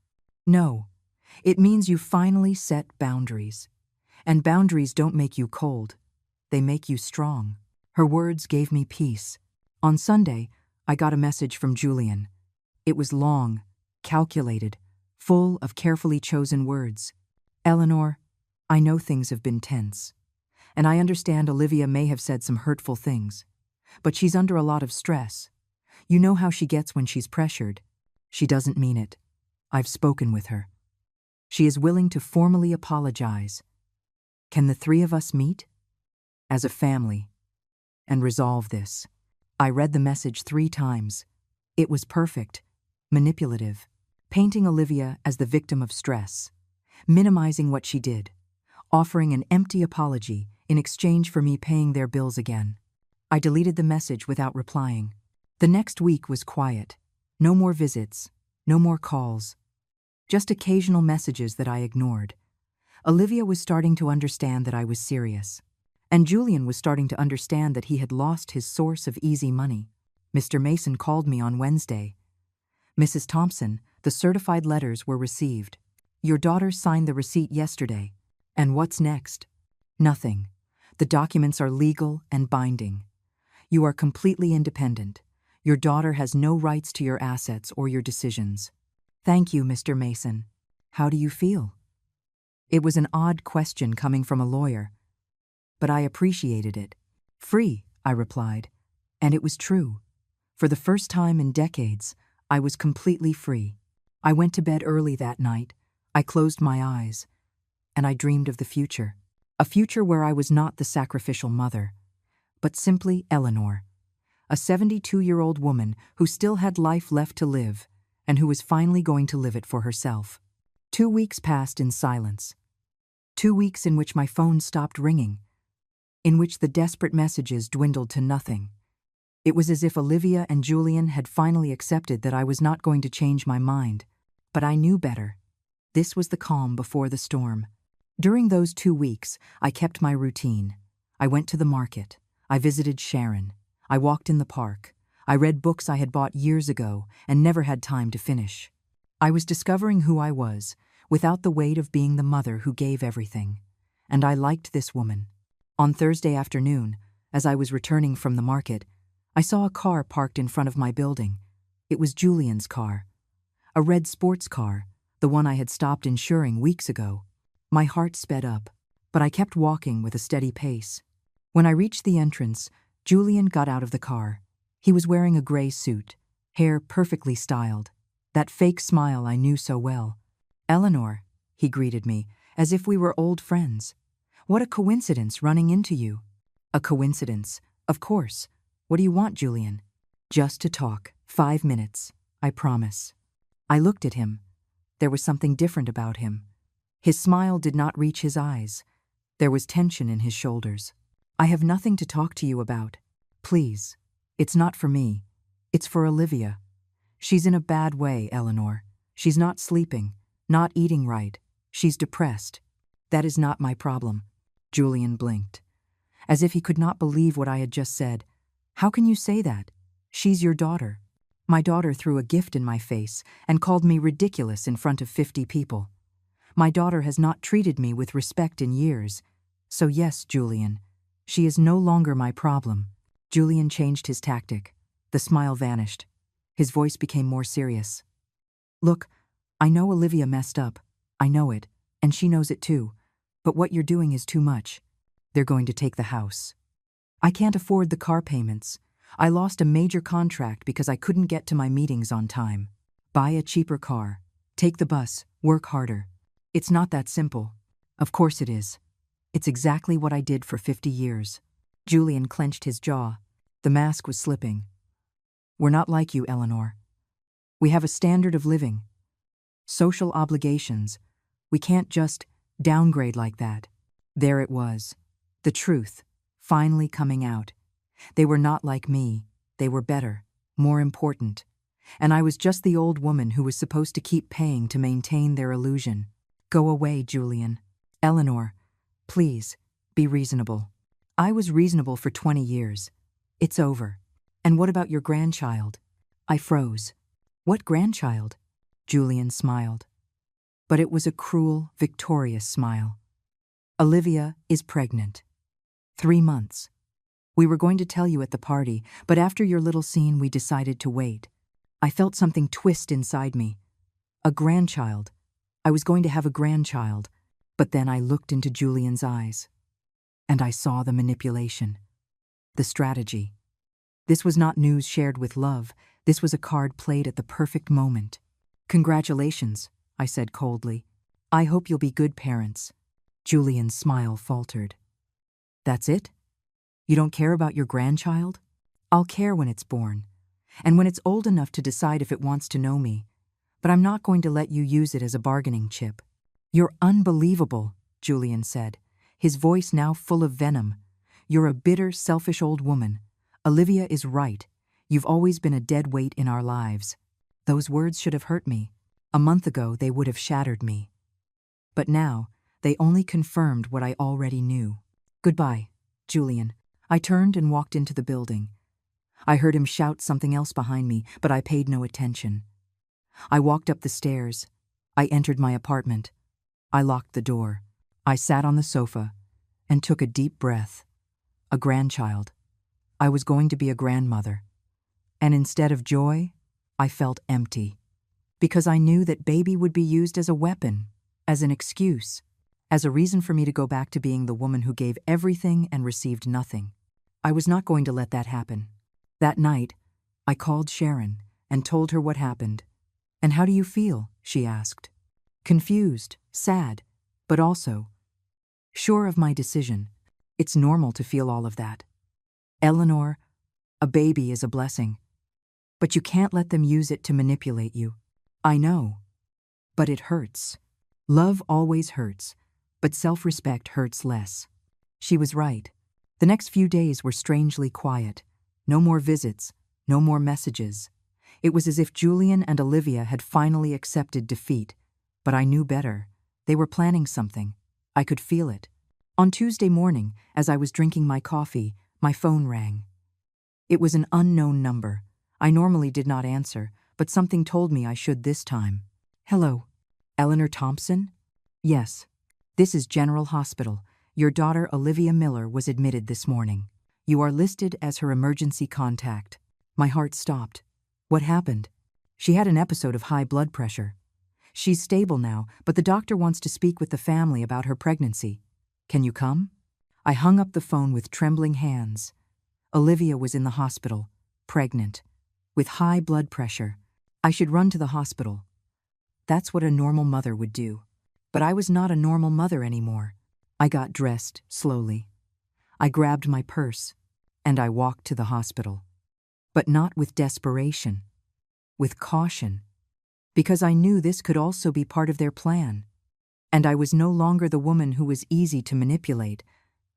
"No. It means you finally set boundaries. And boundaries don't make you cold. They make you strong." Her words gave me peace. On Sunday, I got a message from Julian. It was long, calculated, full of carefully chosen words. "Eleanor, I know things have been tense. And I understand Olivia may have said some hurtful things. But she's under a lot of stress. You know how she gets when she's pressured. She doesn't mean it. I've spoken with her. She is willing to formally apologize. Can the three of us meet? As a family. And resolve this." I read the message 3 times. It was perfect, manipulative, painting Olivia as the victim of stress, minimizing what she did, offering an empty apology in exchange for me paying their bills again. I deleted the message without replying. The next week was quiet. No more visits, no more calls. Just occasional messages that I ignored. Olivia was starting to understand that I was serious. And Julian was starting to understand that he had lost his source of easy money. Mr. Mason called me on Wednesday. "Mrs. Thompson, the certified letters were received. Your daughter signed the receipt yesterday. And what's next?" "Nothing. The documents are legal and binding. You are completely independent. Your daughter has no rights to your assets or your decisions." "Thank you, Mr. Mason. How do you feel?" It was an odd question coming from a lawyer, but I appreciated it. "Free," I replied. And it was true. For the first time in decades, I was completely free. I went to bed early that night. I closed my eyes. And I dreamed of the future. A future where I was not the sacrificial mother, but simply Eleanor, a 72-year-old woman who still had life left to live and who was finally going to live it for herself. 2 weeks passed in silence. 2 weeks in which my phone stopped ringing, in which the desperate messages dwindled to nothing. It was as if Olivia and Julian had finally accepted that I was not going to change my mind. But I knew better. This was the calm before the storm. During those 2 weeks, I kept my routine. I went to the market. I visited Sharon. I walked in the park. I read books I had bought years ago and never had time to finish. I was discovering who I was, without the weight of being the mother who gave everything. And I liked this woman. On Thursday afternoon, as I was returning from the market, I saw a car parked in front of my building. It was Julian's car. A red sports car, the one I had stopped insuring weeks ago. My heart sped up, but I kept walking with a steady pace. When I reached the entrance, Julian got out of the car. He was wearing a gray suit, hair perfectly styled, that fake smile I knew so well. "Eleanor," he greeted me, as if we were old friends. "What a coincidence running into you." "A coincidence, of course. What do you want, Julian?" "Just to talk. 5 minutes. I promise." I looked at him. There was something different about him. His smile did not reach his eyes. There was tension in his shoulders. "I have nothing to talk to you about. Please. It's not for me. It's for Olivia. She's in a bad way, Eleanor. She's not sleeping, not eating right. She's depressed. That is not my problem." Julian blinked, as if he could not believe what I had just said. "How can you say that? She's your daughter." My daughter threw a gift in my face and called me ridiculous in front of 50 people. My daughter has not treated me with respect in years. So yes, Julian, she is no longer my problem. Julian changed his tactic. The smile vanished. His voice became more serious. "Look, I know Olivia messed up. I know it, and she knows it too. But what you're doing is too much. They're going to take the house. I can't afford the car payments. I lost a major contract because I couldn't get to my meetings on time. Buy a cheaper car. Take the bus. Work harder. It's not that simple." "Of course it is. It's exactly what I did for 50 years. Julian clenched his jaw. The mask was slipping. "We're not like you, Eleanor. We have a standard of living. Social obligations. We can't just Downgrade like that. There it was. The truth, finally coming out. They were not like me. They were better, more important. And I was just the old woman who was supposed to keep paying to maintain their illusion. Go away, Julian. Eleanor, please, be reasonable. I was reasonable for 20 years. It's over. And what about your grandchild? I froze. What grandchild? Julian smiled. But it was a cruel, victorious smile. Olivia is pregnant. 3 months. We were going to tell you at the party, but after your little scene we decided to wait. I felt something twist inside me. A grandchild. I was going to have a grandchild, but then I looked into Julian's eyes. And I saw the manipulation. The strategy. This was not news shared with love. This was a card played at the perfect moment. Congratulations, I said coldly. I hope you'll be good parents. Julian's smile faltered. That's it? You don't care about your grandchild? I'll care when it's born, and when it's old enough to decide if it wants to know me. But I'm not going to let you use it as a bargaining chip. You're unbelievable, Julian said, his voice now full of venom. You're a bitter, selfish old woman. Olivia is right. You've always been a dead weight in our lives. Those words should have hurt me. A month ago, they would have shattered me. But now, they only confirmed what I already knew. Goodbye, Julian. I turned and walked into the building. I heard him shout something else behind me, but I paid no attention. I walked up the stairs. I entered my apartment. I locked the door. I sat on the sofa and took a deep breath. A grandchild. I was going to be a grandmother. And instead of joy, I felt empty. Because I knew that baby would be used as a weapon, as an excuse, as a reason for me to go back to being the woman who gave everything and received nothing. I was not going to let that happen. That night, I called Sharon and told her what happened. And how do you feel? She asked. Confused, sad, but also sure of my decision. It's normal to feel all of that. Eleanor, a baby is a blessing. But you can't let them use it to manipulate you. I know. But it hurts. Love always hurts, but self-respect hurts less. She was right. The next few days were strangely quiet. No more visits, no more messages. It was as if Julian and Olivia had finally accepted defeat. But I knew better. They were planning something. I could feel it. On Tuesday morning, as I was drinking my coffee, my phone rang. It was an unknown number. I normally did not answer, but something told me I should this time. Hello. Eleanor Thompson? Yes. This is General Hospital. Your daughter Olivia Miller was admitted this morning. You are listed as her emergency contact. My heart stopped. What happened? She had an episode of high blood pressure. She's stable now, but the doctor wants to speak with the family about her pregnancy. Can you come? I hung up the phone with trembling hands. Olivia was in the hospital, pregnant, with high blood pressure. I should run to the hospital. That's what a normal mother would do. But I was not a normal mother anymore. I got dressed slowly. I grabbed my purse, and I walked to the hospital. But not with desperation, with caution, because I knew this could also be part of their plan. And I was no longer the woman who was easy to manipulate,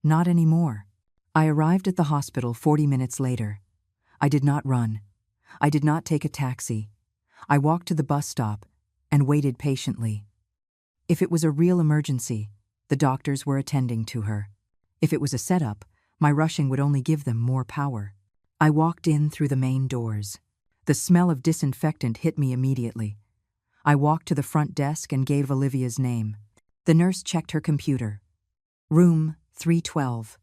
not anymore. I arrived at the hospital 40 minutes later. I did not run. I did not take a taxi. I walked to the bus stop and waited patiently. If it was a real emergency, the doctors were attending to her. If it was a setup, my rushing would only give them more power. I walked in through the main doors. The smell of disinfectant hit me immediately. I walked to the front desk and gave Olivia's name. The nurse checked her computer. Room 312,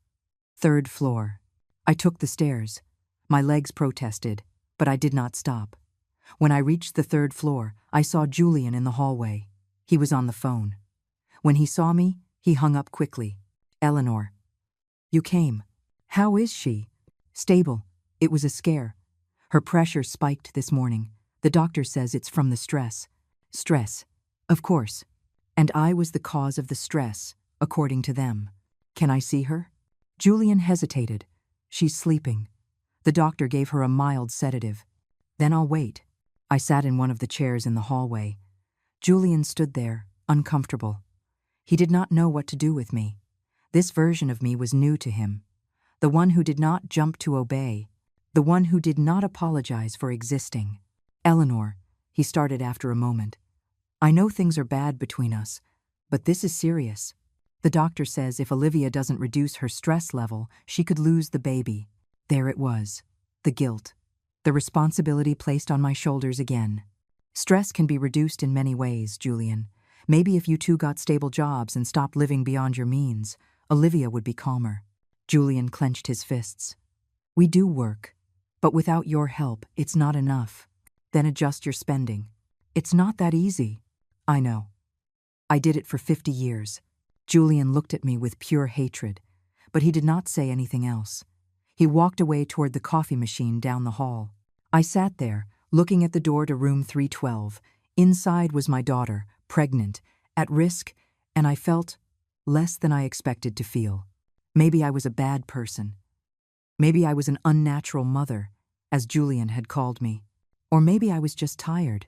3rd floor. I took the stairs. My legs protested, but I did not stop. When I reached the 3rd floor, I saw Julian in the hallway. He was on the phone. When he saw me, he hung up quickly. Eleanor. You came. How is she? Stable. It was a scare. Her pressure spiked this morning. The doctor says it's from the stress. Stress. Of course. And I was the cause of the stress, according to them. Can I see her? Julian hesitated. She's sleeping. The doctor gave her a mild sedative. Then I'll wait. I sat in one of the chairs in the hallway. Julian stood there, uncomfortable. He did not know what to do with me. This version of me was new to him. The one who did not jump to obey. The one who did not apologize for existing. Eleanor, he started after a moment. I know things are bad between us, but this is serious. The doctor says if Olivia doesn't reduce her stress level, she could lose the baby. There it was. The guilt. The responsibility placed on my shoulders again. Stress can be reduced in many ways, Julian. Maybe if you two got stable jobs and stopped living beyond your means, Olivia would be calmer. Julian clenched his fists. We do work, but without your help, it's not enough. Then adjust your spending. It's not that easy. I know. I did it for 50 years. Julian looked at me with pure hatred, but he did not say anything else. He walked away toward the coffee machine down the hall. I sat there, looking at the door to room 312. Inside was my daughter, pregnant, at risk, and I felt less than I expected to feel. Maybe I was a bad person. Maybe I was an unnatural mother, as Julian had called me. Or maybe I was just tired.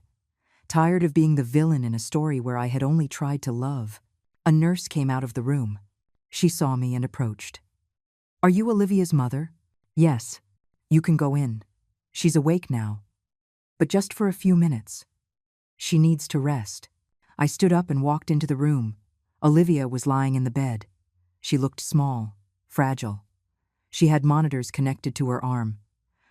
Tired of being the villain in a story where I had only tried to love. A nurse came out of the room. She saw me and approached. Are you Olivia's mother? Yes. You can go in. She's awake now. But just for a few minutes. She needs to rest. I stood up and walked into the room. Olivia was lying in the bed. She looked small, fragile. She had monitors connected to her arm.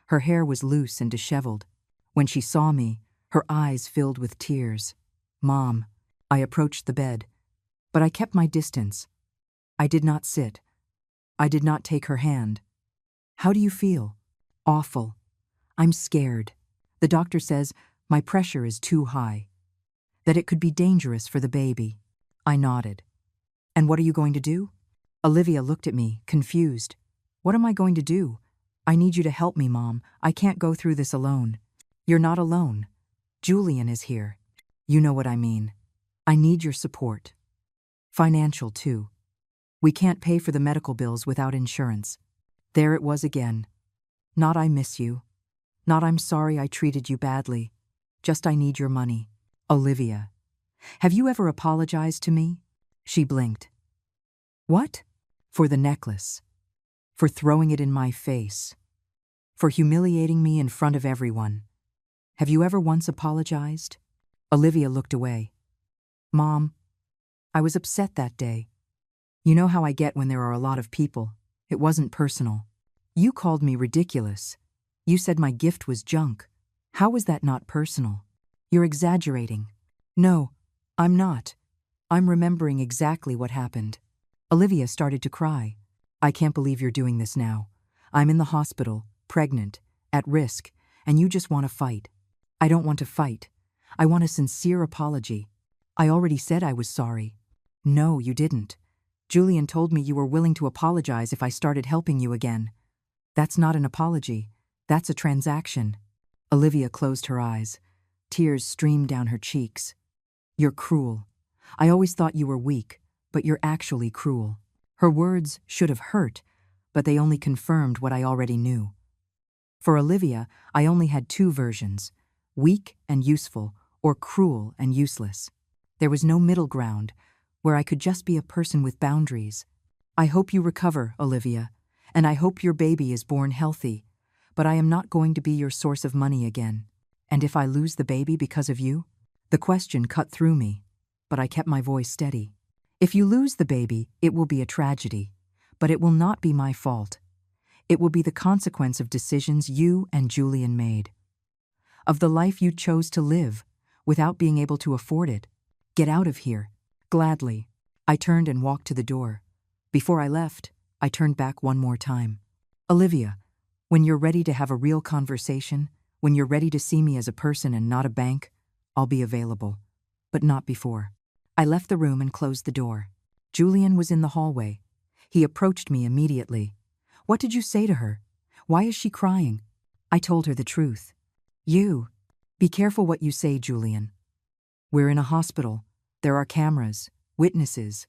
Her hair was loose and disheveled. When she saw me, her eyes filled with tears. Mom. I approached the bed, but I kept my distance. I did not sit. I did not take her hand. How do you feel? Awful. I'm scared. The doctor says my pressure is too high. That it could be dangerous for the baby. I nodded. And what are you going to do? Olivia looked at me, confused. What am I going to do? I need you to help me, Mom. I can't go through this alone. You're not alone. Julian is here. You know what I mean. I need your support. Financial, too. We can't pay for the medical bills without insurance. There it was again. Not I miss you. Not I'm sorry I treated you badly. Just I need your money. Olivia. Have you ever apologized to me? She blinked. What? For the necklace. For throwing it in my face. For humiliating me in front of everyone. Have you ever once apologized? Olivia looked away. Mom, I was upset that day. You know how I get when there are a lot of people. It wasn't personal. You called me ridiculous. You said my gift was junk. How was that not personal? You're exaggerating. No, I'm not. I'm remembering exactly what happened. Olivia started to cry. I can't believe you're doing this now. I'm in the hospital, pregnant, at risk, and you just want to fight. I don't want to fight. I want a sincere apology. I already said I was sorry. No, you didn't. Julian told me you were willing to apologize if I started helping you again. That's not an apology. That's a transaction. Olivia closed her eyes. Tears streamed down her cheeks. You're cruel. I always thought you were weak, but you're actually cruel. Her words should have hurt, but they only confirmed what I already knew. For Olivia, I only had two versions, weak and useful, or cruel and useless. There was no middle ground, where I could just be a person with boundaries. I hope you recover, Olivia, and I hope your baby is born healthy, but I am not going to be your source of money again. And if I lose the baby because of you? The question cut through me, but I kept my voice steady. If you lose the baby, it will be a tragedy, but it will not be my fault. It will be the consequence of decisions you and Julian made. Of the life you chose to live, without being able to afford it. Get out of here. Gladly. I turned and walked to the door. Before I left, I turned back one more time. Olivia, when you're ready to have a real conversation, when you're ready to see me as a person and not a bank, I'll be available. But not before. I left the room and closed the door. Julian was in the hallway. He approached me immediately. What did you say to her? Why is she crying? I told her the truth. You. Be careful what you say, Julian. We're in a hospital. There are cameras, witnesses.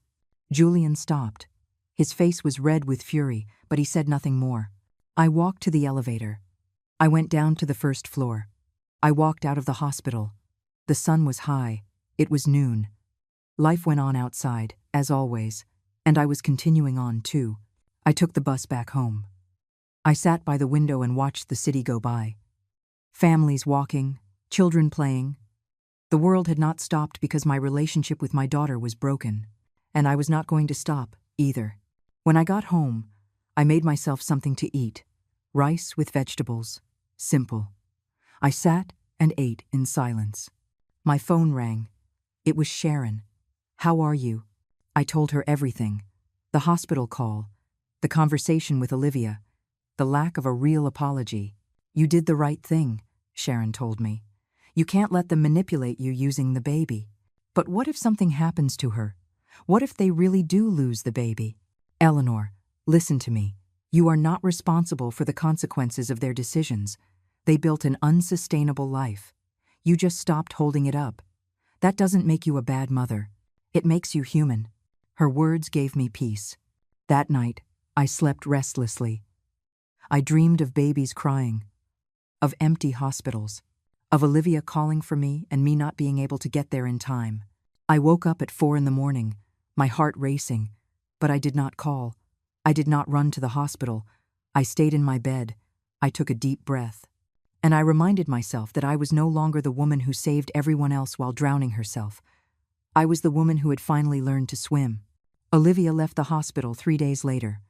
Julian stopped. His face was red with fury, but he said nothing more. I walked to the elevator. I went down to the first floor. I walked out of the hospital. The sun was high. It was noon. Life went on outside. as always, and I was continuing on too. I took the bus back home. I sat by the window and watched the city go by. Families walking, children playing. The world had not stopped because my relationship with my daughter was broken, and I was not going to stop either. When I got home, I made myself something to eat. Rice with vegetables. Simple. I sat and ate in silence. My phone rang. It was Sharon. "How are you?" I told her everything. The hospital call, the conversation with Olivia, the lack of a real apology. "You did the right thing," Sharon told me. "You can't let them manipulate you using the baby. But what if something happens to her? What if they really do lose the baby? Eleanor, listen to me. You are not responsible for the consequences of their decisions. They built an unsustainable life. You just stopped holding it up. That doesn't make you a bad mother. It makes you human." Her words gave me peace. That night, I slept restlessly. I dreamed of babies crying, of empty hospitals, of Olivia calling for me and me not being able to get there in time. I woke up at 4 a.m, my heart racing, but I did not call. I did not run to the hospital. I stayed in my bed. I took a deep breath. And I reminded myself that I was no longer the woman who saved everyone else while drowning herself. I was the woman who had finally learned to swim. Olivia left the hospital 3 days later.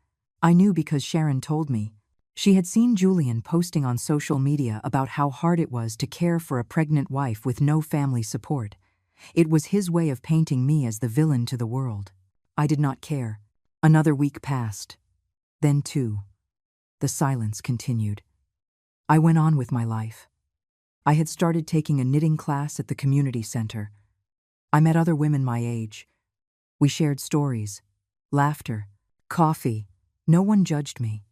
I knew because Sharon told me. She had seen Julian posting on social media about how hard it was to care for a pregnant wife with no family support. It was his way of painting me as the villain to the world. I did not care. Another week passed. Then 2. The silence continued. I went on with my life. I had started taking a knitting class at the community center. I met other women my age. We shared stories, laughter, coffee. No one judged me.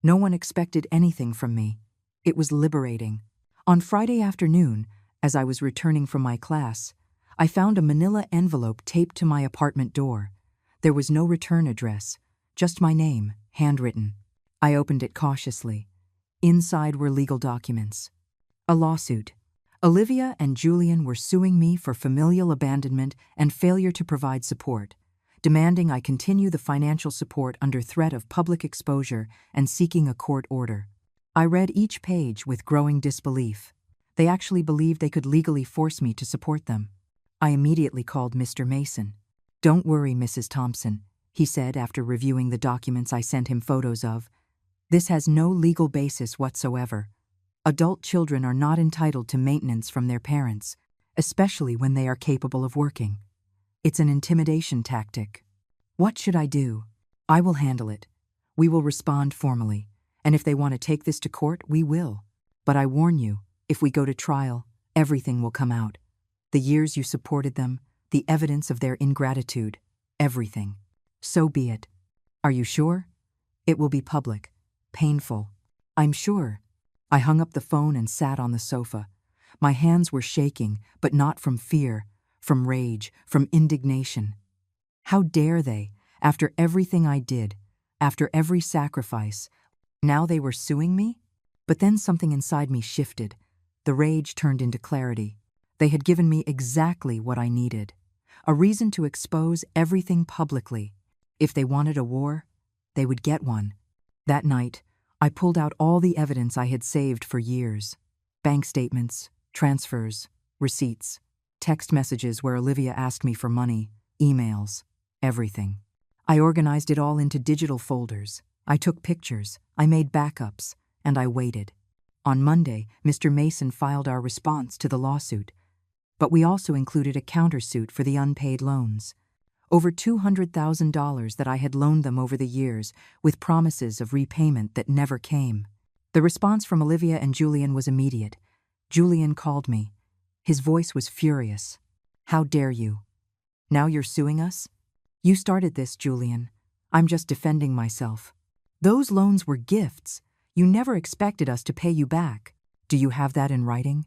No one expected anything from me. It was liberating. On Friday afternoon, as I was returning from my class, I found a manila envelope taped to my apartment door. There was no return address, just my name, handwritten. I opened it cautiously. Inside were legal documents. A lawsuit. Olivia and Julian were suing me for familial abandonment and failure to provide support, demanding I continue the financial support under threat of public exposure and seeking a court order. I read each page with growing disbelief. They actually believed they could legally force me to support them. I immediately called Mr. Mason. "Don't worry, Mrs. Thompson," he said after reviewing the documents I sent him photos of. "This has no legal basis whatsoever. Adult children are not entitled to maintenance from their parents, especially when they are capable of working. It's an intimidation tactic. What should I do? I will handle it. We will respond formally, and if they want to take this to court, we will. But I warn you, if we go to trial, everything will come out. The years you supported them, the evidence of their ingratitude, everything. So be it. Are you sure? It will be public. Painful. I'm sure." I hung up the phone and sat on the sofa. My hands were shaking, but not from fear, from rage, from indignation. How dare they, after everything I did, after every sacrifice, now they were suing me? But then something inside me shifted. The rage turned into clarity. They had given me exactly what I needed. A reason to expose everything publicly. If they wanted a war, they would get one. That night, I pulled out all the evidence I had saved for years. Bank statements, transfers, receipts, text messages where Olivia asked me for money, emails, everything. I organized it all into digital folders. I took pictures, I made backups, and I waited. On Monday, Mr. Mason filed our response to the lawsuit. But we also included a countersuit for the unpaid loans. Over $200,000 that I had loaned them over the years, with promises of repayment that never came. The response from Olivia and Julian was immediate. Julian called me. His voice was furious. "How dare you? Now you're suing us? You started this, Julian. I'm just defending myself. Those loans were gifts. You never expected us to pay you back. Do you have that in writing?"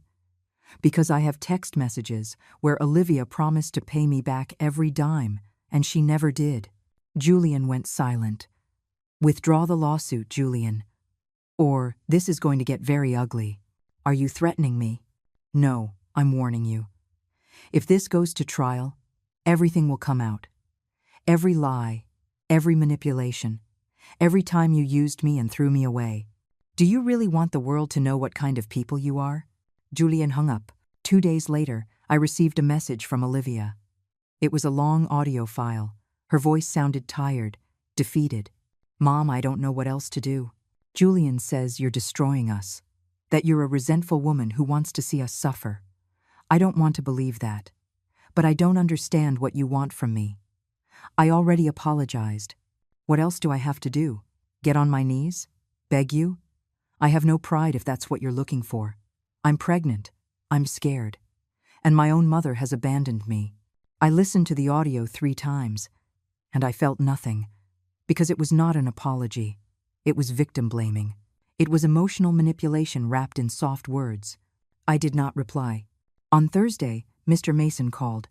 Because I have text messages where Olivia promised to pay me back every dime, and she never did. Julian went silent. "Withdraw the lawsuit, Julian. Or this is going to get very ugly. Are you threatening me?" "No, I'm warning you. If this goes to trial, everything will come out. Every lie, every manipulation, every time you used me and threw me away. Do you really want the world to know what kind of people you are? Julian hung up. 2 days later, I received a message from Olivia. It was a long audio file. Her voice sounded tired, defeated. Mom, I don't know what else to do. Julian says you're destroying us, that you're a resentful woman who wants to see us suffer. I don't want to believe that, but I don't understand what you want from me. I already apologized. What else do I have to do? Get on my knees? Beg you? I have no pride if that's what you're looking for. I'm pregnant. I'm scared. And my own mother has abandoned me. I listened to the audio 3 times, and I felt nothing, because it was not an apology. It was victim blaming. It was emotional manipulation wrapped in soft words. I did not reply. On Thursday, Mr. Mason called.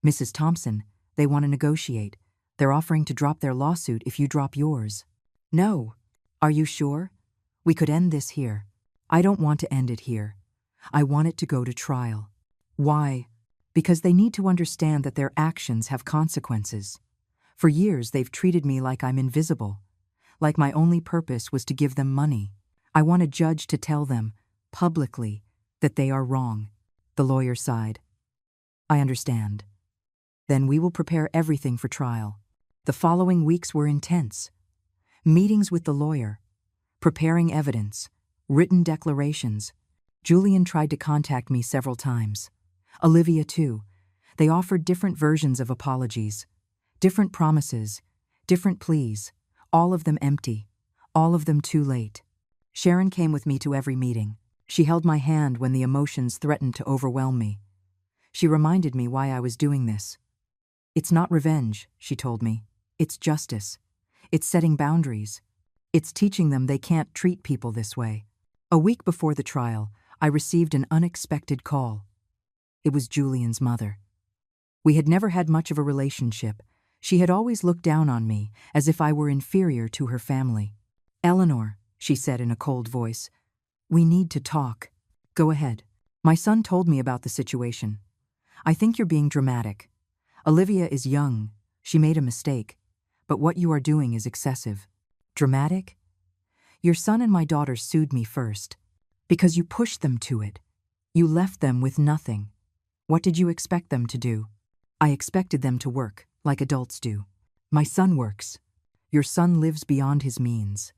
Mrs. Thompson, they want to negotiate. They're offering to drop their lawsuit if you drop yours. No. Are you sure? We could end this here. I don't want to end it here. I want it to go to trial. Why? Because they need to understand that their actions have consequences. For years, they've treated me like I'm invisible, like my only purpose was to give them money. I want a judge to tell them, publicly, that they are wrong. The lawyer sighed. I understand. Then we will prepare everything for trial. The following weeks were intense. Meetings with the lawyer, preparing evidence, written declarations. Julian tried to contact me several times. Olivia too. They offered different versions of apologies, different promises, different pleas, all of them empty, all of them too late. Sharon came with me to every meeting. She held my hand when the emotions threatened to overwhelm me. She reminded me why I was doing this. It's not revenge, she told me. It's justice. It's setting boundaries. It's teaching them they can't treat people this way. A week before the trial, I received an unexpected call. It was Julian's mother. We had never had much of a relationship. She had always looked down on me, as if I were inferior to her family. Eleanor, she said in a cold voice, we need to talk. Go ahead. My son told me about the situation. I think you're being dramatic. Olivia is young. She made a mistake. But what you are doing is excessive. Dramatic? Your son and my daughter sued me first. Because you pushed them to it. You left them with nothing. What did you expect them to do? I expected them to work, like adults do. My son works. Your son lives beyond his means.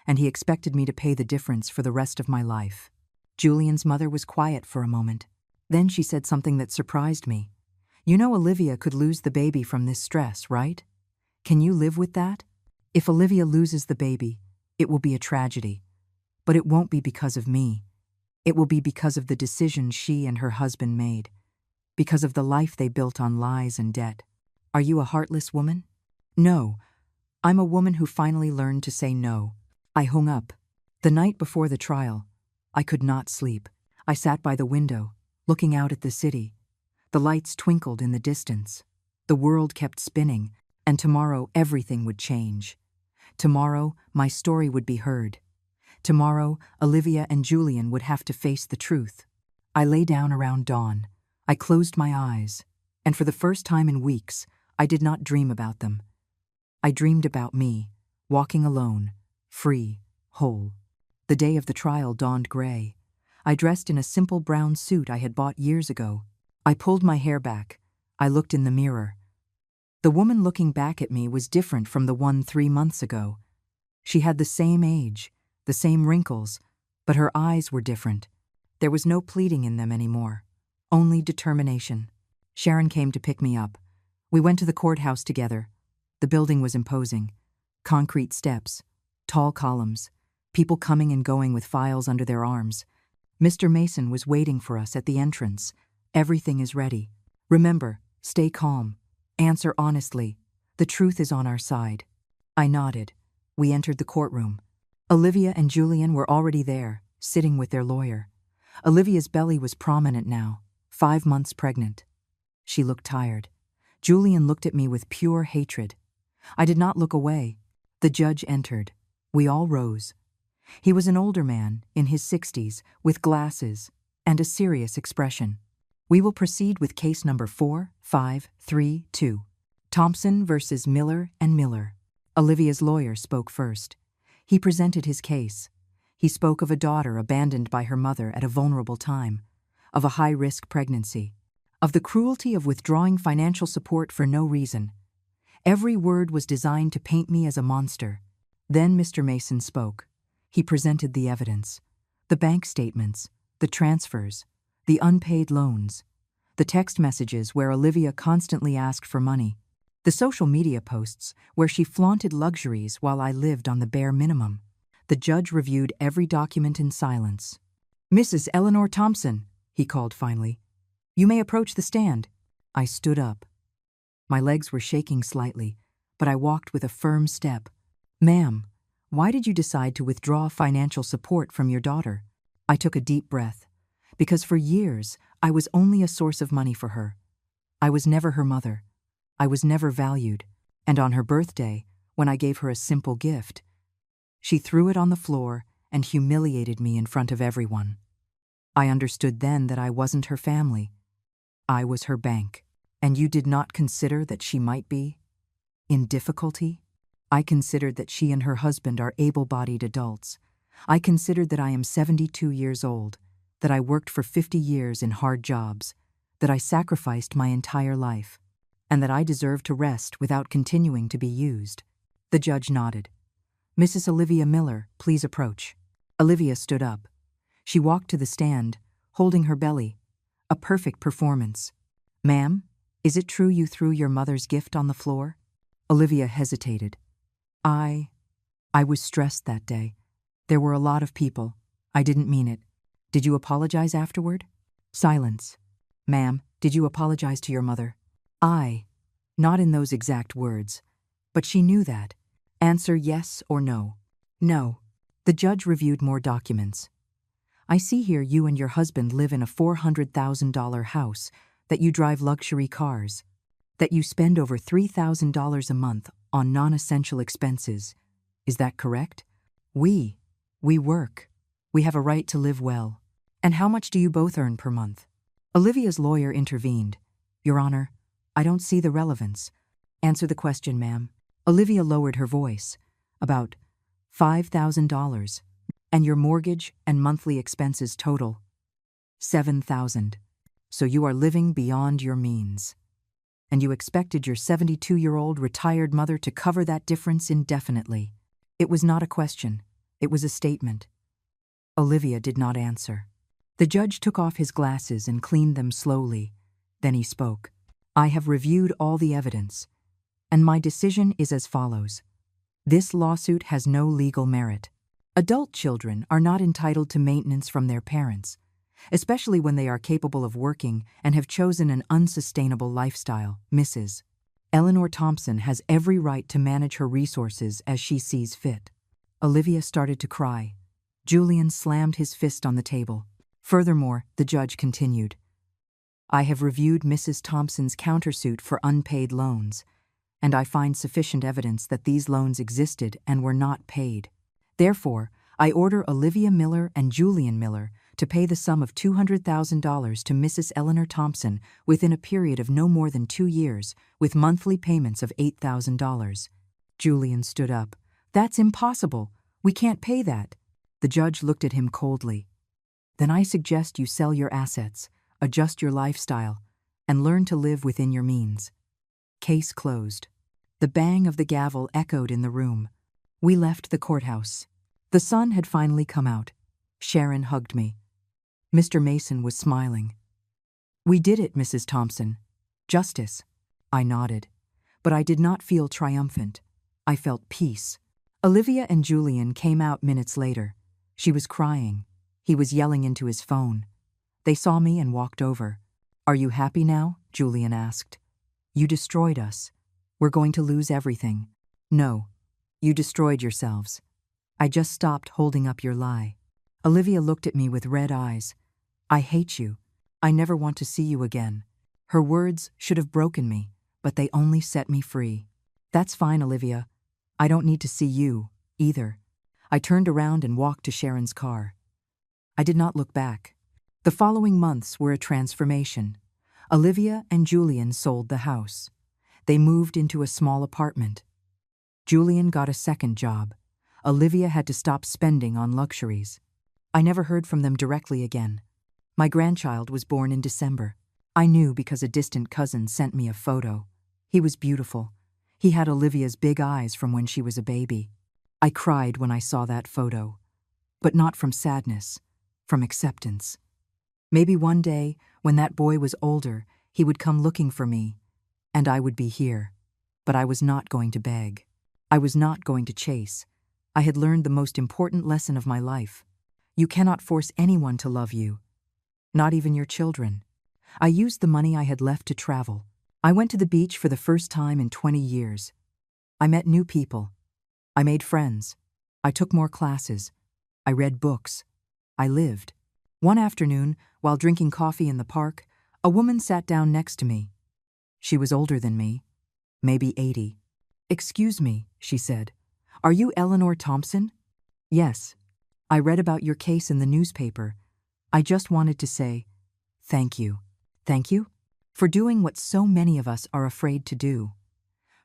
And he expected me to pay the difference for the rest of my life. Julian's mother was quiet for a moment. Then she said something that surprised me. You know Olivia could lose the baby from this stress, right? Can you live with that? If Olivia loses the baby, it will be a tragedy. But it won't be because of me. It will be because of the decision she and her husband made. Because of the life they built on lies and debt. Are you a heartless woman? No. I'm a woman who finally learned to say no. I hung up. The night before the trial, I could not sleep. I sat by the window, looking out at the city. The lights twinkled in the distance. The world kept spinning, and tomorrow everything would change. Tomorrow, my story would be heard. Tomorrow, Olivia and Julian would have to face the truth. I lay down around dawn. I closed my eyes, and for the first time in weeks, I did not dream about them. I dreamed about me, walking alone, free, whole. The day of the trial dawned gray. I dressed in a simple brown suit I had bought years ago. I pulled my hair back. I looked in the mirror. The woman looking back at me was different from the one 3 months ago. She had the same age, the same wrinkles, but her eyes were different. There was no pleading in them anymore, only determination. Sharon came to pick me up. We went to the courthouse together. The building was imposing. Concrete steps, tall columns, people coming and going with files under their arms. Mr. Mason was waiting for us at the entrance. Everything is ready. Remember, stay calm. Answer honestly. The truth is on our side. I nodded. We entered the courtroom. Olivia and Julian were already there, sitting with their lawyer. Olivia's belly was prominent now, 5 months pregnant. She looked tired. Julian looked at me with pure hatred. I did not look away. The judge entered. We all rose. He was an older man, in his 60s, with glasses and a serious expression. We will proceed with case number 4532. Thompson versus Miller and Miller. Olivia's lawyer spoke first. He presented his case. He spoke of a daughter abandoned by her mother at a vulnerable time, of a high-risk pregnancy, of the cruelty of withdrawing financial support for no reason. Every word was designed to paint me as a monster. Then Mr. Mason spoke. He presented the evidence. The bank statements, the transfers, the unpaid loans, the text messages where Olivia constantly asked for money, the social media posts where she flaunted luxuries while I lived on the bare minimum. The judge reviewed every document in silence. "Mrs. Eleanor Thompson," he called finally. "You may approach the stand." I stood up. My legs were shaking slightly, but I walked with a firm step. "Ma'am, why did you decide to withdraw financial support from your daughter?" I took a deep breath. Because for years, I was only a source of money for her. I was never her mother. I was never valued. And on her birthday, when I gave her a simple gift, she threw it on the floor and humiliated me in front of everyone. I understood then that I wasn't her family. I was her bank. And you did not consider that she might be in difficulty? I considered that she and her husband are able-bodied adults. I considered that I am 72 years old, that I worked for 50 years in hard jobs, that I sacrificed my entire life, and that I deserved to rest without continuing to be used. The judge nodded. "Mrs. Olivia Miller, please approach." Olivia stood up. She walked to the stand, holding her belly. A perfect performance. "Ma'am, is it true you threw your mother's gift on the floor?" Olivia hesitated. I was stressed that day. There were a lot of people. I didn't mean it. Did you apologize afterward? Silence. "Ma'am, did you apologize to your mother?" Not in those exact words. But she knew that. Answer yes or no. No. The judge reviewed more documents. "I see here you and your husband live in a $400,000 house, that you drive luxury cars, that you spend over $3,000 a month on non-essential expenses. Is that correct?" We work. We have a right to live well. "And how much do you both earn per month?" Olivia's lawyer intervened. "Your Honor, I don't see the relevance." "Answer the question, ma'am." Olivia lowered her voice. "About $5,000. And your mortgage and monthly expenses total $7,000. So you are living beyond your means. And you expected your 72-year-old retired mother to cover that difference indefinitely." It was not a question. It was a statement. Olivia did not answer. The judge took off his glasses and cleaned them slowly. Then he spoke. "I have reviewed all the evidence, and my decision is as follows. This lawsuit has no legal merit. Adult children are not entitled to maintenance from their parents, especially when they are capable of working and have chosen an unsustainable lifestyle. Mrs. Eleanor Thompson has every right to manage her resources as she sees fit." Olivia started to cry. Julian slammed his fist on the table. Furthermore, the judge continued, "I have reviewed Mrs. Thompson's countersuit for unpaid loans, and I find sufficient evidence that these loans existed and were not paid. Therefore, I order Olivia Miller and Julian Miller to pay the sum of $200,000 to Mrs. Eleanor Thompson within a period of no more than 2 years, with monthly payments of $8,000. Julian stood up. "That's impossible. We can't pay that." The judge looked at him coldly. "Then I suggest you sell your assets, adjust your lifestyle, and learn to live within your means." Case closed. The bang of the gavel echoed in the room. We left the courthouse. The sun had finally come out. Sharon hugged me. Mr. Mason was smiling. "We did it, Mrs. Thompson. Justice." I nodded. But I did not feel triumphant. I felt peace. Olivia and Julian came out minutes later. She was crying. He was yelling into his phone. They saw me and walked over. "Are you happy now?" Julian asked. "You destroyed us. We're going to lose everything." "No. You destroyed yourselves. I just stopped holding up your lie." Olivia looked at me with red eyes. "I hate you. I never want to see you again." Her words should have broken me, but they only set me free. "That's fine, Olivia. I don't need to see you, either." I turned around and walked to Sharon's car. I did not look back. The following months were a transformation. Olivia and Julian sold the house. They moved into a small apartment. Julian got a second job. Olivia had to stop spending on luxuries. I never heard from them directly again. My grandchild was born in December. I knew because a distant cousin sent me a photo. He was beautiful. He had Olivia's big eyes from when she was a baby. I cried when I saw that photo. But not from sadness, from acceptance. Maybe one day, when that boy was older, he would come looking for me, and I would be here. But I was not going to beg. I was not going to chase. I had learned the most important lesson of my life. You cannot force anyone to love you, not even your children. I used the money I had left to travel. I went to the beach for the first time in 20 years. I met new people. I made friends. I took more classes. I read books. I lived. One afternoon, while drinking coffee in the park, a woman sat down next to me. She was older than me, maybe 80. "Excuse me," she said. "Are you Eleanor Thompson?" "Yes. I read about your case in the newspaper. I just wanted to say, thank you." "Thank you?" "For doing what so many of us are afraid to do.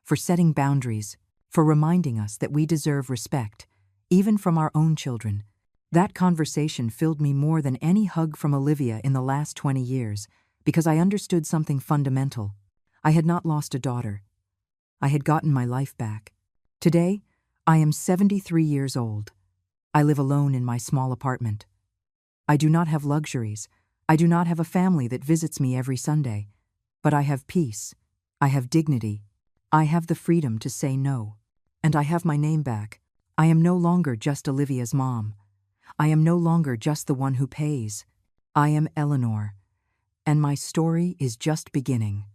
For setting boundaries, for reminding us that we deserve respect, even from our own children." That conversation filled me more than any hug from Olivia in the last 20 years, because I understood something fundamental. I had not lost a daughter. I had gotten my life back. Today, I am 73 years old. I live alone in my small apartment. I do not have luxuries. I do not have a family that visits me every Sunday. But I have peace. I have dignity. I have the freedom to say no. And I have my name back. I am no longer just Olivia's mom. I am no longer just the one who pays. I am Eleanor. And my story is just beginning.